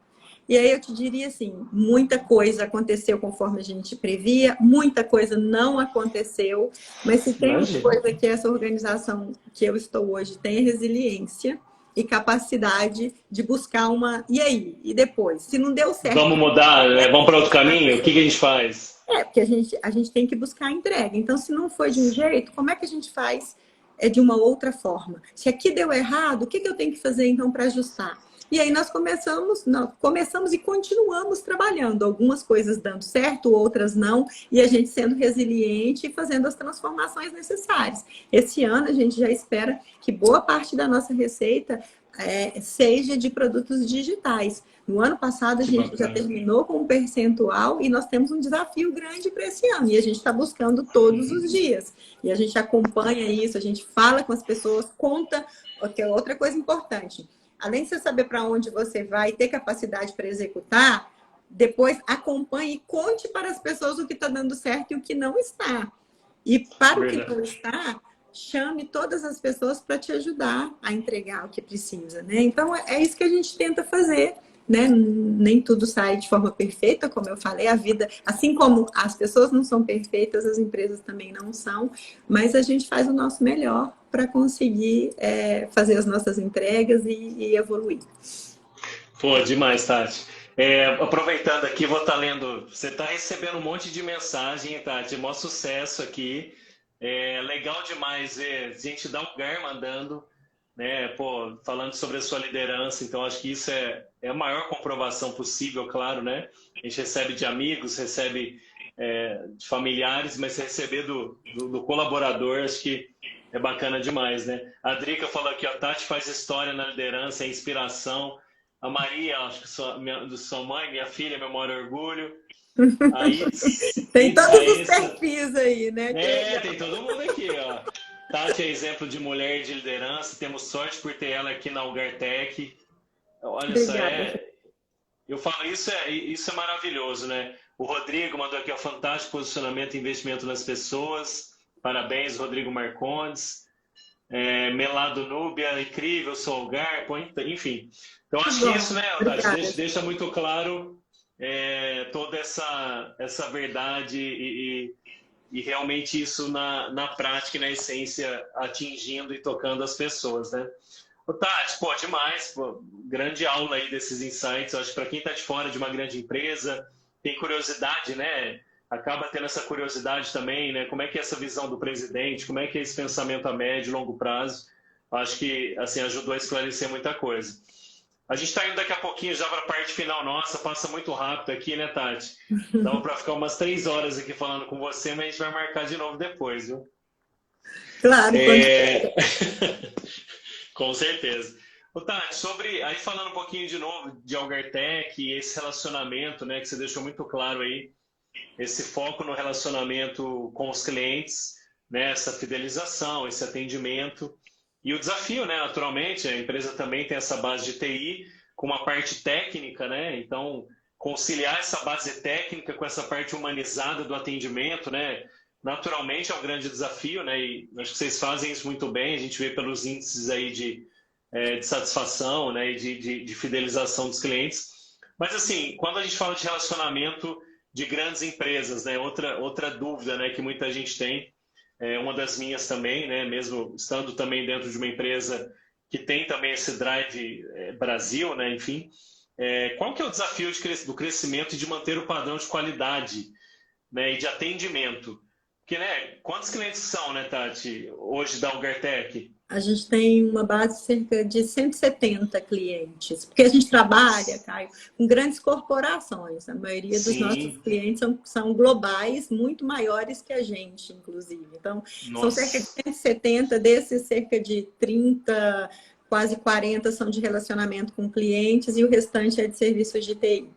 E aí eu te diria assim, muita coisa aconteceu conforme a gente previa, muita coisa não aconteceu, mas se tem uma coisa que essa organização que eu estou hoje tem, é resiliência e capacidade de buscar uma... E aí? E depois? Se não deu certo... Vamos mudar? Vamos para outro caminho? O que a gente faz? Porque a gente tem que buscar a entrega. Então, se não foi de um jeito, como é que a gente faz de uma outra forma? Se aqui deu errado, o que eu tenho que fazer, então, para ajustar? E aí nós começamos e continuamos trabalhando. Algumas coisas dando certo, outras não. E a gente sendo resiliente e fazendo as transformações necessárias. Esse ano, a gente já espera que boa parte da nossa receita seja de produtos digitais. No ano passado, a gente já terminou com um percentual e nós temos um desafio grande para esse ano. E a gente está buscando todos os dias. E a gente acompanha isso, a gente fala com as pessoas, conta, que é outra coisa importante. Além de você saber para onde você vai, ter capacidade para executar, depois acompanhe e conte para as pessoas o que está dando certo e o que não está. E para o que não está, chame todas as pessoas para te ajudar a entregar o que precisa, né? Então, é isso que a gente tenta fazer, né? Nem tudo sai de forma perfeita, como eu falei, a vida, assim como as pessoas não são perfeitas, as empresas também não são, mas a gente faz o nosso melhor para conseguir fazer as nossas entregas e evoluir. Pô, demais, Tati. Aproveitando aqui, vou estar lendo, você está recebendo um monte de mensagem, Tati, maior sucesso aqui. Legal demais ver gente da UFGAR mandando, né, pô, falando sobre a sua liderança. Então acho que isso é a maior comprovação possível, claro, né? A gente recebe de amigos, recebe de familiares, mas receber do colaborador, acho que é bacana demais, né? A Drica falou aqui, ó, Tati faz história na liderança, é inspiração. A Maria, acho que sua mãe, minha filha, meu maior orgulho. Tem todos os perfis aí, né? Tem todo mundo aqui, ó. Tati é exemplo de mulher de liderança. Temos sorte por ter ela aqui na UFGARTech. Olha só, eu falo, isso é maravilhoso, né? O Rodrigo mandou aqui, ó, fantástico posicionamento e investimento nas pessoas. Parabéns, Rodrigo Marcondes. Melado Núbia, incrível, sou UFGAR, enfim. Então acho que isso, né, Tati, deixa muito claro toda essa verdade e realmente isso na prática e na essência atingindo e tocando as pessoas, né? Ô, Tati, pô, demais, pô, grande aula aí desses insights. Eu acho que para quem está de fora de uma grande empresa, tem curiosidade, né? Acaba tendo essa curiosidade também, né? Como é que é essa visão do presidente? Como é que é esse pensamento a médio e longo prazo? Eu acho que, assim, ajudou a esclarecer muita coisa. A gente está indo daqui a pouquinho já para a parte final nossa, passa muito rápido aqui, né, Tati? Dá para ficar umas 3 horas aqui falando com você, mas a gente vai marcar de novo depois, viu? Claro, Com certeza. Ô, Tati, aí falando um pouquinho de novo de Algartec e esse relacionamento, né, que você deixou muito claro aí, esse foco no relacionamento com os clientes, né, essa fidelização, esse atendimento e o desafio, né, naturalmente, a empresa também tem essa base de TI com uma parte técnica, né, então conciliar essa base técnica com essa parte humanizada do atendimento, né, naturalmente é um grande desafio, né, e acho que vocês fazem isso muito bem, a gente vê pelos índices aí de satisfação, né, e de fidelização dos clientes. Mas assim, quando a gente fala de relacionamento de grandes empresas, né, outra dúvida, né, que muita gente tem, uma das minhas também, né, mesmo estando também dentro de uma empresa que tem também esse drive Brasil, né, enfim, qual que é o desafio do crescimento e de manter o padrão de qualidade, né, e de atendimento? Porque, né, quantos clientes são, né, Tati, hoje da Algartec? A gente tem uma base de cerca de 170 clientes, porque a gente trabalha, Caio, com grandes corporações. A maioria dos nossos clientes são globais, muito maiores que a gente, inclusive. Então, são cerca de 170, desses cerca de 30, quase 40 são de relacionamento com clientes e o restante é de serviços de TI.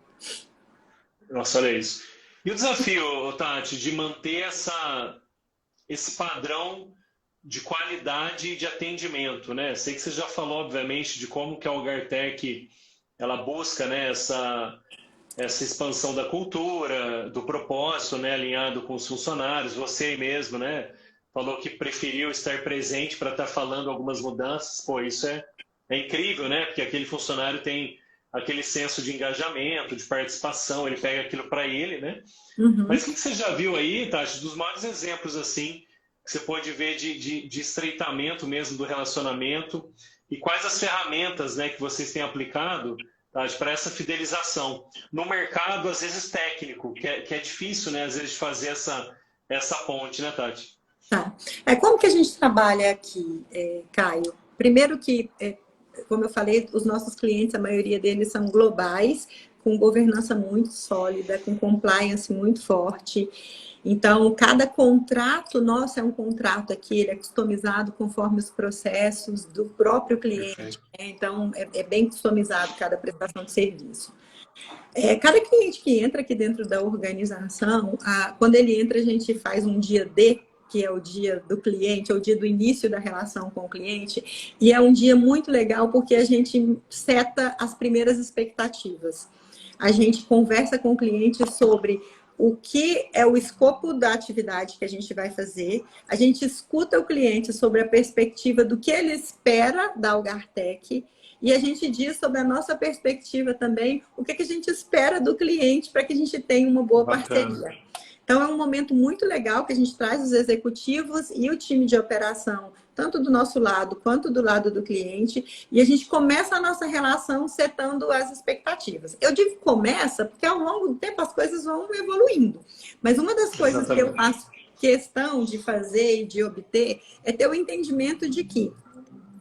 Nossa, olha isso. E o desafio, Tati, de manter esse padrão de qualidade e de atendimento, né? Sei que você já falou, obviamente, de como que a Algartec ela busca, né, essa expansão da cultura, do propósito, né, alinhado com os funcionários. Você aí mesmo, né, falou que preferiu estar presente para estar falando algumas mudanças. Pô, isso é incrível, né? Porque aquele funcionário tem aquele senso de engajamento, de participação, ele pega aquilo para ele, né? Uhum. Mas o que você já viu aí, Tati, dos maiores exemplos, assim, que você pode ver de estreitamento mesmo do relacionamento e quais as ferramentas, né, que vocês têm aplicado, Tati, para essa fidelização no mercado, às vezes técnico, que é difícil, né, às vezes, de fazer essa ponte, né, Tati? Tá. Como que a gente trabalha aqui, Caio? Primeiro que, como eu falei, os nossos clientes, a maioria deles são globais, com governança muito sólida, com compliance muito forte. Então, cada contrato nosso é um contrato aqui, ele é customizado conforme os processos do próprio cliente. Né? Então, é bem customizado cada prestação de serviço. Cada cliente que entra aqui dentro da organização, quando ele entra, a gente faz um dia D, que é o dia do cliente, é o dia do início da relação com o cliente, e é um dia muito legal porque a gente seta as primeiras expectativas. A gente conversa com o cliente sobre o que é o escopo da atividade que a gente vai fazer, a gente escuta o cliente sobre a perspectiva do que ele espera da Algartec e a gente diz sobre a nossa perspectiva também o que a gente espera do cliente para que a gente tenha uma boa parceria. Então, é um momento muito legal que a gente traz os executivos e o time de operação, tanto do nosso lado quanto do lado do cliente, e a gente começa a nossa relação setando as expectativas. Eu digo começa porque ao longo do tempo as coisas vão evoluindo. Mas uma das coisas que eu faço questão de fazer e de obter é ter o entendimento de que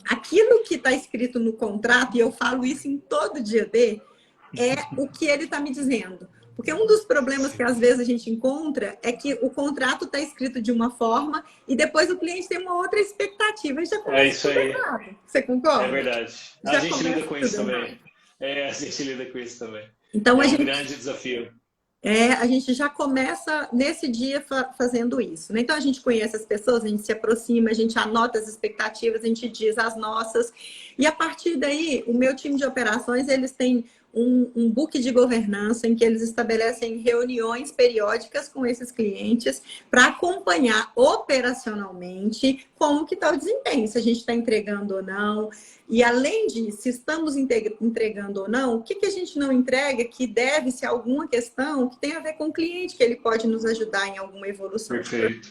aquilo que está escrito no contrato, e eu falo isso em todo dia D, é o que ele está me dizendo. Porque um dos problemas que às vezes a gente encontra é que o contrato está escrito de uma forma e depois o cliente tem uma outra expectativa. Já isso aí. Errado. Você concorda? É verdade. A gente lida com isso também. A gente lida com isso também. Então, é um grande desafio. A gente já começa nesse dia fazendo isso. Né? Então, a gente conhece as pessoas, a gente se aproxima, a gente anota as expectativas, a gente diz as nossas. E a partir daí, o meu time de operações, eles têm um book de governança em que eles estabelecem reuniões periódicas com esses clientes para acompanhar operacionalmente como que está o desempenho, se a gente está entregando ou não. E além disso, se estamos entregando ou não, o que, que a gente não entrega que deve-se a alguma questão que tem a ver com o cliente, que ele pode nos ajudar em alguma evolução. Perfeito.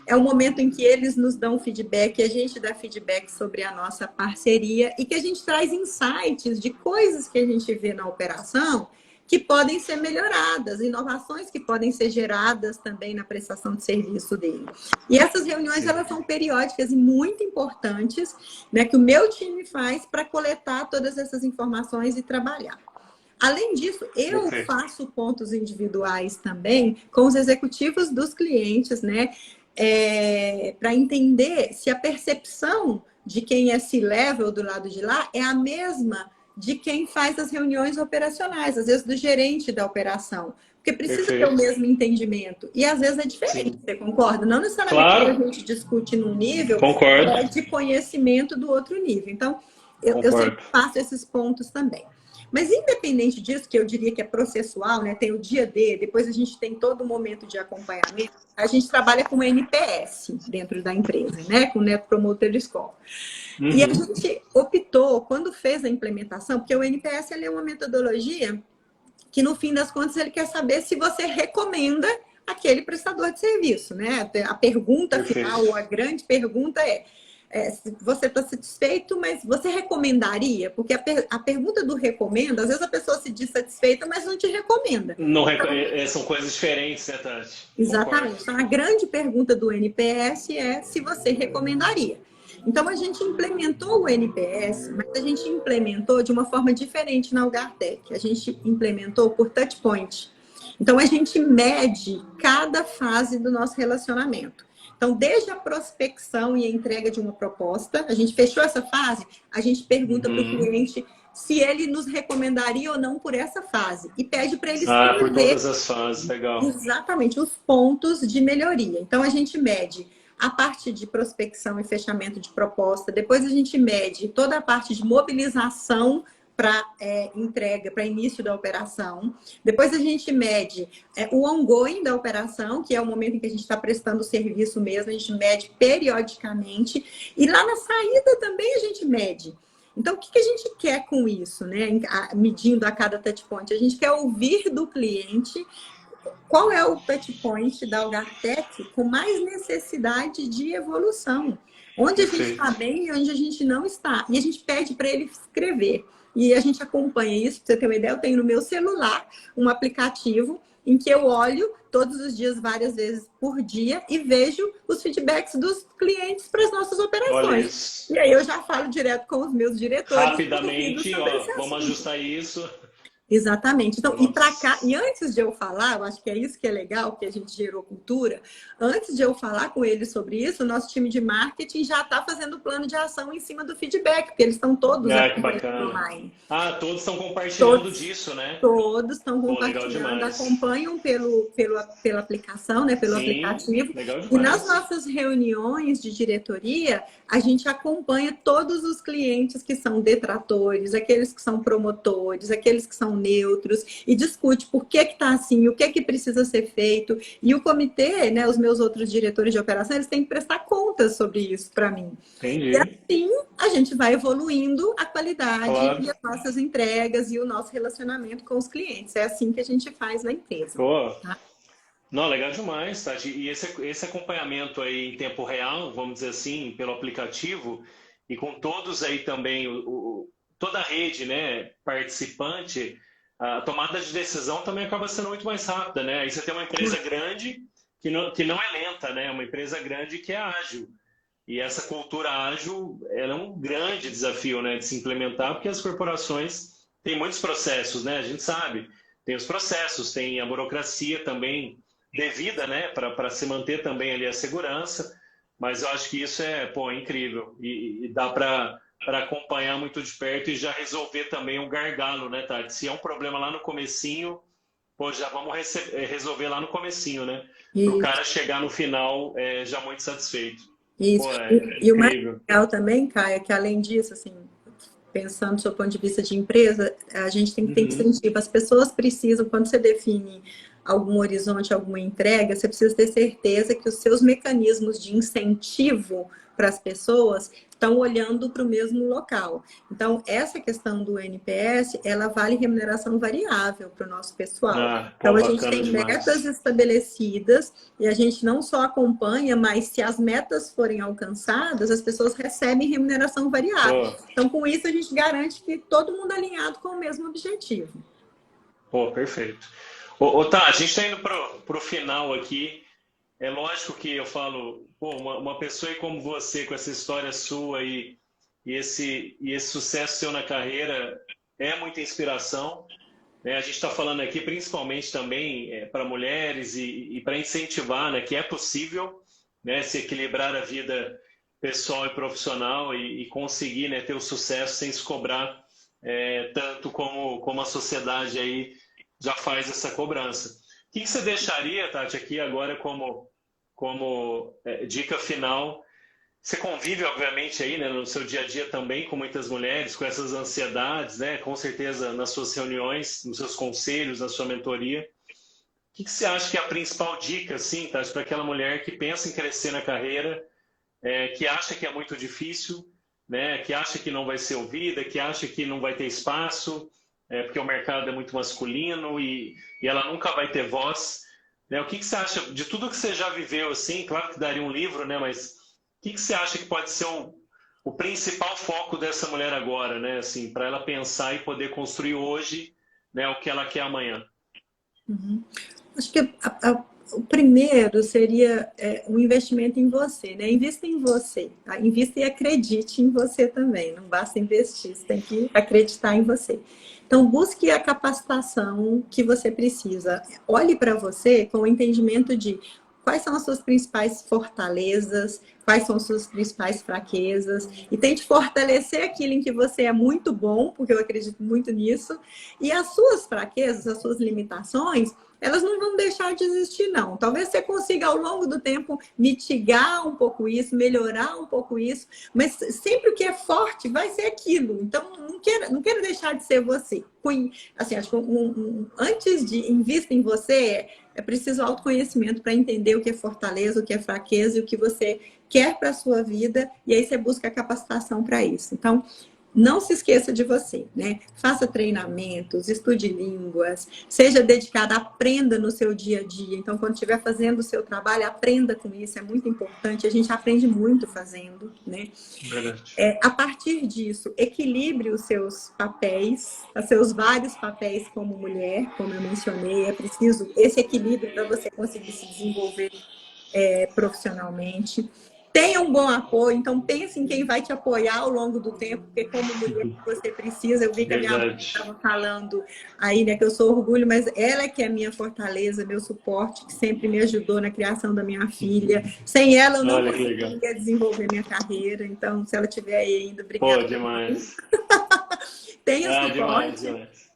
É o momento em que eles nos dão feedback, a gente dá feedback sobre a nossa parceria e que a gente traz insights de coisas que a gente vê na operação que podem ser melhoradas, inovações que podem ser geradas também na prestação de serviço dele. E essas reuniões, elas são periódicas e muito importantes, né, que o meu time faz para coletar todas essas informações e trabalhar. Além disso, eu faço pontos individuais também com os executivos dos clientes, né? Para entender se a percepção de quem é C-level do lado de lá é a mesma de quem faz as reuniões operacionais, às vezes do gerente da operação. Porque precisa ter o mesmo entendimento. E às vezes é diferente, você concorda? Não necessariamente a gente discute num nível de conhecimento do outro nível. Então, eu sempre faço esses pontos também. Mas independente disso, que eu diria que é processual, né? Tem o dia D, depois a gente tem todo o momento de acompanhamento, a gente trabalha com NPS dentro da empresa, né? Com o Net Promoter Score. E a gente optou, quando fez a implementação, porque o NPS ele é uma metodologia que, no fim das contas, ele quer saber se você recomenda aquele prestador de serviço, né? A pergunta final, ou a grande pergunta se você está satisfeito, mas você recomendaria? Porque a pergunta do recomenda, às vezes a pessoa se diz satisfeita, mas não te recomenda. Não, são coisas diferentes, né, Tati? Exatamente. Então, a grande pergunta do NPS é se você recomendaria. Então, a gente implementou o NPS, mas a gente implementou de uma forma diferente na Algartec. A gente implementou por touchpoint. Então, a gente mede cada fase do nosso relacionamento. Então, desde a prospecção e a entrega de uma proposta, a gente fechou essa fase, a gente pergunta para o cliente se ele nos recomendaria ou não por essa fase. E pede para ele escrever por todas as fases, legal. Exatamente, os pontos de melhoria. Então, a gente mede a parte de prospecção e fechamento de proposta, depois a gente mede toda a parte de mobilização para entrega, para início da operação. Depois a gente mede o ongoing da operação, que é o momento em que a gente está prestando o serviço mesmo, a gente mede periodicamente. E lá na saída também a gente mede. Então, o que a gente quer com isso, né? Medindo a cada touchpoint? A gente quer ouvir do cliente qual é o touchpoint da Algartec com mais necessidade de evolução. Onde a gente está bem e onde a gente não está. E a gente pede para ele escrever. E a gente acompanha isso, para você ter uma ideia, eu tenho no meu celular um aplicativo em que eu olho todos os dias, várias vezes por dia, e vejo os feedbacks dos clientes para as nossas operações. E aí eu já falo direto com os meus diretores. Rapidamente, vamos ajustar isso. Exatamente. Então, e antes de eu falar, eu acho que é isso que é legal, que a gente gerou cultura. Antes de eu falar com eles sobre isso, o nosso time de marketing já está fazendo o plano de ação em cima do feedback, porque eles estão todos online. Todos estão compartilhando disso, né? Todos estão compartilhando, acompanham pela aplicação, né? Pelo aplicativo. E nas nossas reuniões de diretoria, a gente acompanha todos os clientes que são detratores, aqueles que são promotores, aqueles que são neutros, e discute por que está assim, o que precisa ser feito. E o comitê, né, os meus outros diretores de operação, eles têm que prestar contas sobre isso para mim. Entendi. E assim a gente vai evoluindo a qualidade e as nossas entregas e o nosso relacionamento com os clientes. É assim que a gente faz na empresa. Tá? Não, legal demais, Tati. E esse acompanhamento aí em tempo real, vamos dizer assim, pelo aplicativo, e com todos aí também, toda a rede, né, participante, a tomada de decisão também acaba sendo muito mais rápida, né? Aí você tem uma empresa grande que não é lenta, né? Uma empresa grande que é ágil. E essa cultura ágil, ela é um grande desafio, né, de se implementar, porque as corporações têm muitos processos, né? A gente sabe, tem os processos, tem a burocracia também devida, né, para se manter também ali a segurança, mas eu acho que isso é incrível e dá para acompanhar muito de perto e já resolver também um gargalo, né, Tati? Se é um problema lá no comecinho, já vamos resolver lá no comecinho, né? Para o cara chegar no final já muito satisfeito. Isso. E o mais legal também, Caia, que além disso, assim, pensando do seu ponto de vista de empresa, a gente tem que ter Uhum. incentivo. As pessoas precisam, quando você define algum horizonte, alguma entrega, você precisa ter certeza que os seus mecanismos de incentivo para as pessoas estão olhando para o mesmo local. Então, essa questão do NPS, ela vale remuneração variável para o nosso pessoal. Ah, Então, pô, a gente bacana tem metas demais. estabelecidas e a gente não só acompanha, mas se as metas forem alcançadas, as pessoas recebem remuneração variável. Pô, Então, com isso, a gente garante que todo mundo é alinhado com o mesmo objetivo. pô, perfeito. Ô, tá, a gente está indo pro final aqui. É lógico que eu falo, pô, uma pessoa aí como você, com essa história sua e esse sucesso seu na carreira, é muita inspiração, né? A gente está falando aqui principalmente também para mulheres e para incentivar, né, que é possível, né, se equilibrar a vida pessoal e profissional e conseguir, né, ter o sucesso sem se cobrar tanto como a sociedade aí já faz essa cobrança. O que você deixaria, Tati, aqui agora como dica final? Você convive, obviamente, aí, né, no seu dia a dia também com muitas mulheres, com essas ansiedades, né? Com certeza nas suas reuniões, nos seus conselhos, na sua mentoria. O que você acha que é a principal dica, assim, Tati, para aquela mulher que pensa em crescer na carreira, que acha que é muito difícil, né? Que acha que não vai ser ouvida, que acha que não vai ter espaço, porque o mercado é muito masculino e ela nunca vai ter voz, né? O que você acha de tudo que você já viveu, assim? Claro que daria um livro, né? Mas o que você acha que pode ser o principal foco dessa mulher agora, né? Assim, para ela pensar e poder construir hoje, né, o que ela quer amanhã? Uhum. Acho que o primeiro seria um investimento em você, né? Invista em você, tá? Invista e acredite em você também. Não basta investir, você tem que acreditar em você. Então, busque a capacitação que você precisa. Olhe para você com o entendimento de quais são as suas principais fortalezas, quais são as suas principais fraquezas, e tente fortalecer aquilo em que você é muito bom, porque eu acredito muito nisso, e as suas fraquezas, as suas limitações, elas não vão deixar de existir, não. Talvez você consiga, ao longo do tempo, mitigar um pouco isso, melhorar um pouco isso, mas sempre o que é forte vai ser aquilo. Então, não quero deixar de ser você. Assim, acho que antes de investir em você, é preciso autoconhecimento para entender o que é fortaleza, o que é fraqueza e o que você quer para a sua vida, e aí você busca a capacitação para isso. Então, não se esqueça de você, né? Faça treinamentos, estude línguas, seja dedicada, aprenda no seu dia a dia. Então, quando estiver fazendo o seu trabalho, aprenda com isso, é muito importante. A gente aprende muito fazendo, né? Verdade. A partir disso, equilibre os seus papéis, os seus vários papéis como mulher, como eu mencionei. É preciso esse equilíbrio para você conseguir se desenvolver profissionalmente. Tenha um bom apoio, então pense em quem vai te apoiar ao longo do tempo, porque como mulher você precisa. Eu vi que a minha mãe Verdade. estava falando aí, né, que eu sou orgulho, mas ela é que é a minha fortaleza, meu suporte, que sempre me ajudou na criação da minha filha. Sem ela eu não Olha que legal. conseguiria desenvolver minha carreira, então se ela estiver aí ainda, Pô, obrigada. demais. Tenha Demais, suporte. demais.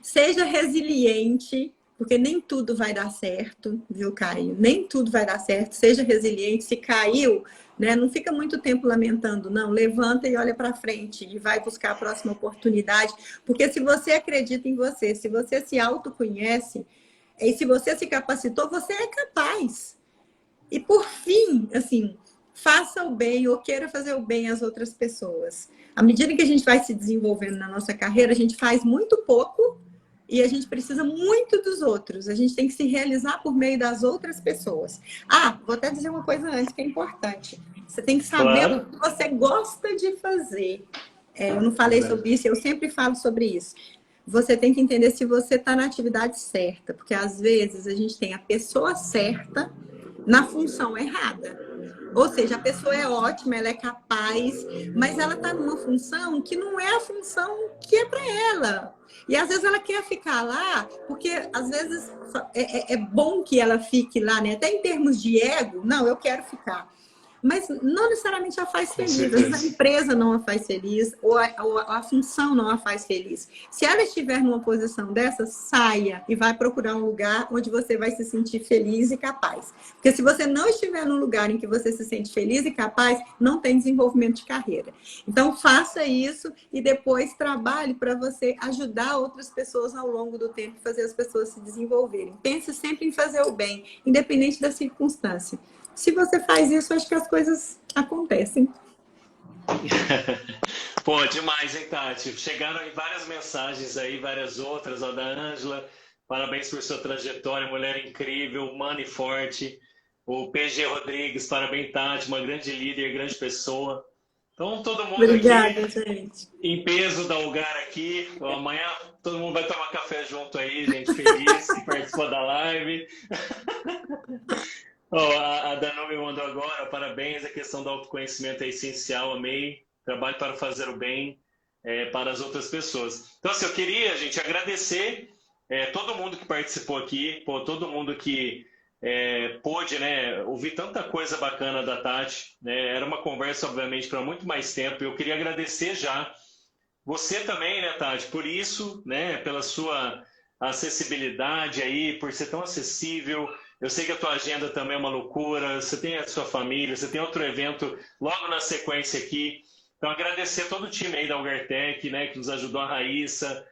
Seja resiliente, porque nem tudo vai dar certo, viu, Caio? Nem tudo vai dar certo. Seja resiliente. Se caiu, né, não fica muito tempo lamentando, não. Levanta e olha para frente e vai buscar a próxima oportunidade. Porque se você acredita em você, se você se autoconhece, e se você se capacitou, você é capaz. E por fim, assim, faça o bem ou queira fazer o bem às outras pessoas. À medida que a gente vai se desenvolvendo na nossa carreira, a gente faz muito pouco e a gente precisa muito dos outros. A gente tem que se realizar por meio das outras pessoas. Vou até dizer uma coisa antes que é importante. Você tem que saber o Claro. que você gosta de fazer. Eu não falei sobre isso, eu sempre falo sobre isso. Você tem que entender se você está na atividade certa, porque às vezes a gente tem a pessoa certa na função errada. Ou seja, a pessoa é ótima, ela é capaz, mas ela está numa função que não é a função que é para ela. E às vezes ela quer ficar lá, porque às vezes é bom que ela fique lá, né? Até em termos de ego, não, eu quero ficar. mas não necessariamente a faz Com feliz. Às vezes a certeza. empresa não a faz feliz, ou a função não a faz feliz. Se ela estiver numa posição dessa, saia e vai procurar um lugar onde você vai se sentir feliz e capaz. Porque se você não estiver num lugar em que você se sente feliz e capaz, não tem desenvolvimento de carreira. Então, faça isso e depois trabalhe para você ajudar outras pessoas ao longo do tempo e fazer as pessoas se desenvolverem. Pense sempre em fazer o bem, independente da circunstância. Se você faz isso, acho que as coisas acontecem. Pô, demais, hein, Tati? Chegaram aí várias mensagens aí, várias outras, ó, da Ângela. Parabéns por sua trajetória, mulher incrível, humana e forte. O PG Rodrigues, parabéns, Tati, uma grande líder, grande pessoa. Então, todo mundo Obrigada, aqui gente. em peso da lugar aqui. Amanhã todo mundo vai tomar café junto aí, gente feliz que participou da live. Oh, a Danu me mandou agora, parabéns, a questão do autoconhecimento é essencial, amei. Trabalho para fazer o bem para as outras pessoas. Então, assim, eu queria, gente, agradecer todo mundo que participou aqui, pô, todo mundo que pôde, né, ouvir tanta coisa bacana da Tati, né? Era uma conversa, obviamente, para muito mais tempo. Eu queria agradecer já você também, né, Tati, por isso, né, pela sua acessibilidade aí, por ser tão acessível. Eu sei que a tua agenda também é uma loucura, você tem a sua família, você tem outro evento logo na sequência aqui. Então, agradecer todo o time aí da Algartec, né, que nos ajudou, a Raíssa,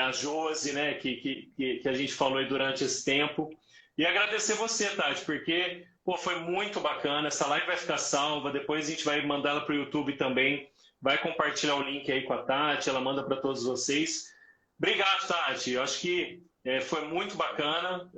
a Josi, né, que a gente falou aí durante esse tempo. E agradecer você, Tati, porque pô, foi muito bacana. Essa live vai ficar salva, depois a gente vai mandar ela para o YouTube também. Vai compartilhar o link aí com a Tati, ela manda para todos vocês. Obrigado, Tati. Eu acho que foi muito bacana.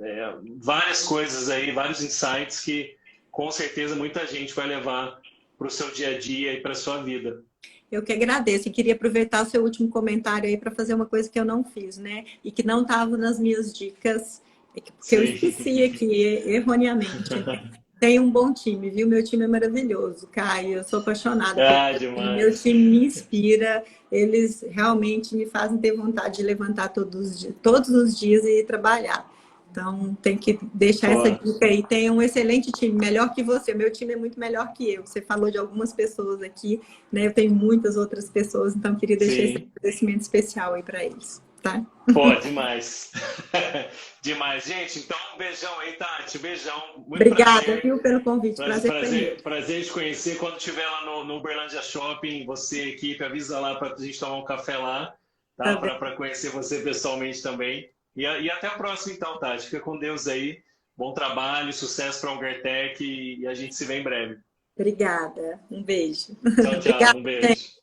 Várias coisas aí, vários insights que com certeza muita gente vai levar para o seu dia a dia e para a sua vida. Eu que agradeço e queria aproveitar o seu último comentário aí para fazer uma coisa que eu não fiz, né? E que não estava nas minhas dicas, porque eu Sim. esqueci aqui erroneamente, né? Tem um bom time, viu? Meu time é maravilhoso, Caio. Eu sou apaixonada por Ah, ele. Meu demais. time me inspira. Eles realmente me fazem ter vontade de levantar todos os dias e ir trabalhar. Então, tem que deixar essa Pô, dica aí. Tem um excelente time, melhor que você. Meu time é muito melhor que eu. Você falou de algumas pessoas aqui, né? Eu tenho muitas outras pessoas, então queria deixar esse sim. agradecimento especial aí para eles, tá? Pô, demais. Demais. Gente, então um beijão aí, Tati. Beijão. Muito Obrigada, prazer. viu, pelo convite. Prazer foi meu. Prazer te conhecer. Quando estiver lá no Uberlândia Shopping, você, equipe, avisa lá para a gente tomar um café lá, tá? Tá bem. Para conhecer você pessoalmente também. E até a próxima, então, Tati. Fica com Deus aí. Bom trabalho, sucesso para a Algartec e a gente se vê em breve. Obrigada. Um beijo. Tchau, tchau. Obrigada, Um gente. beijo.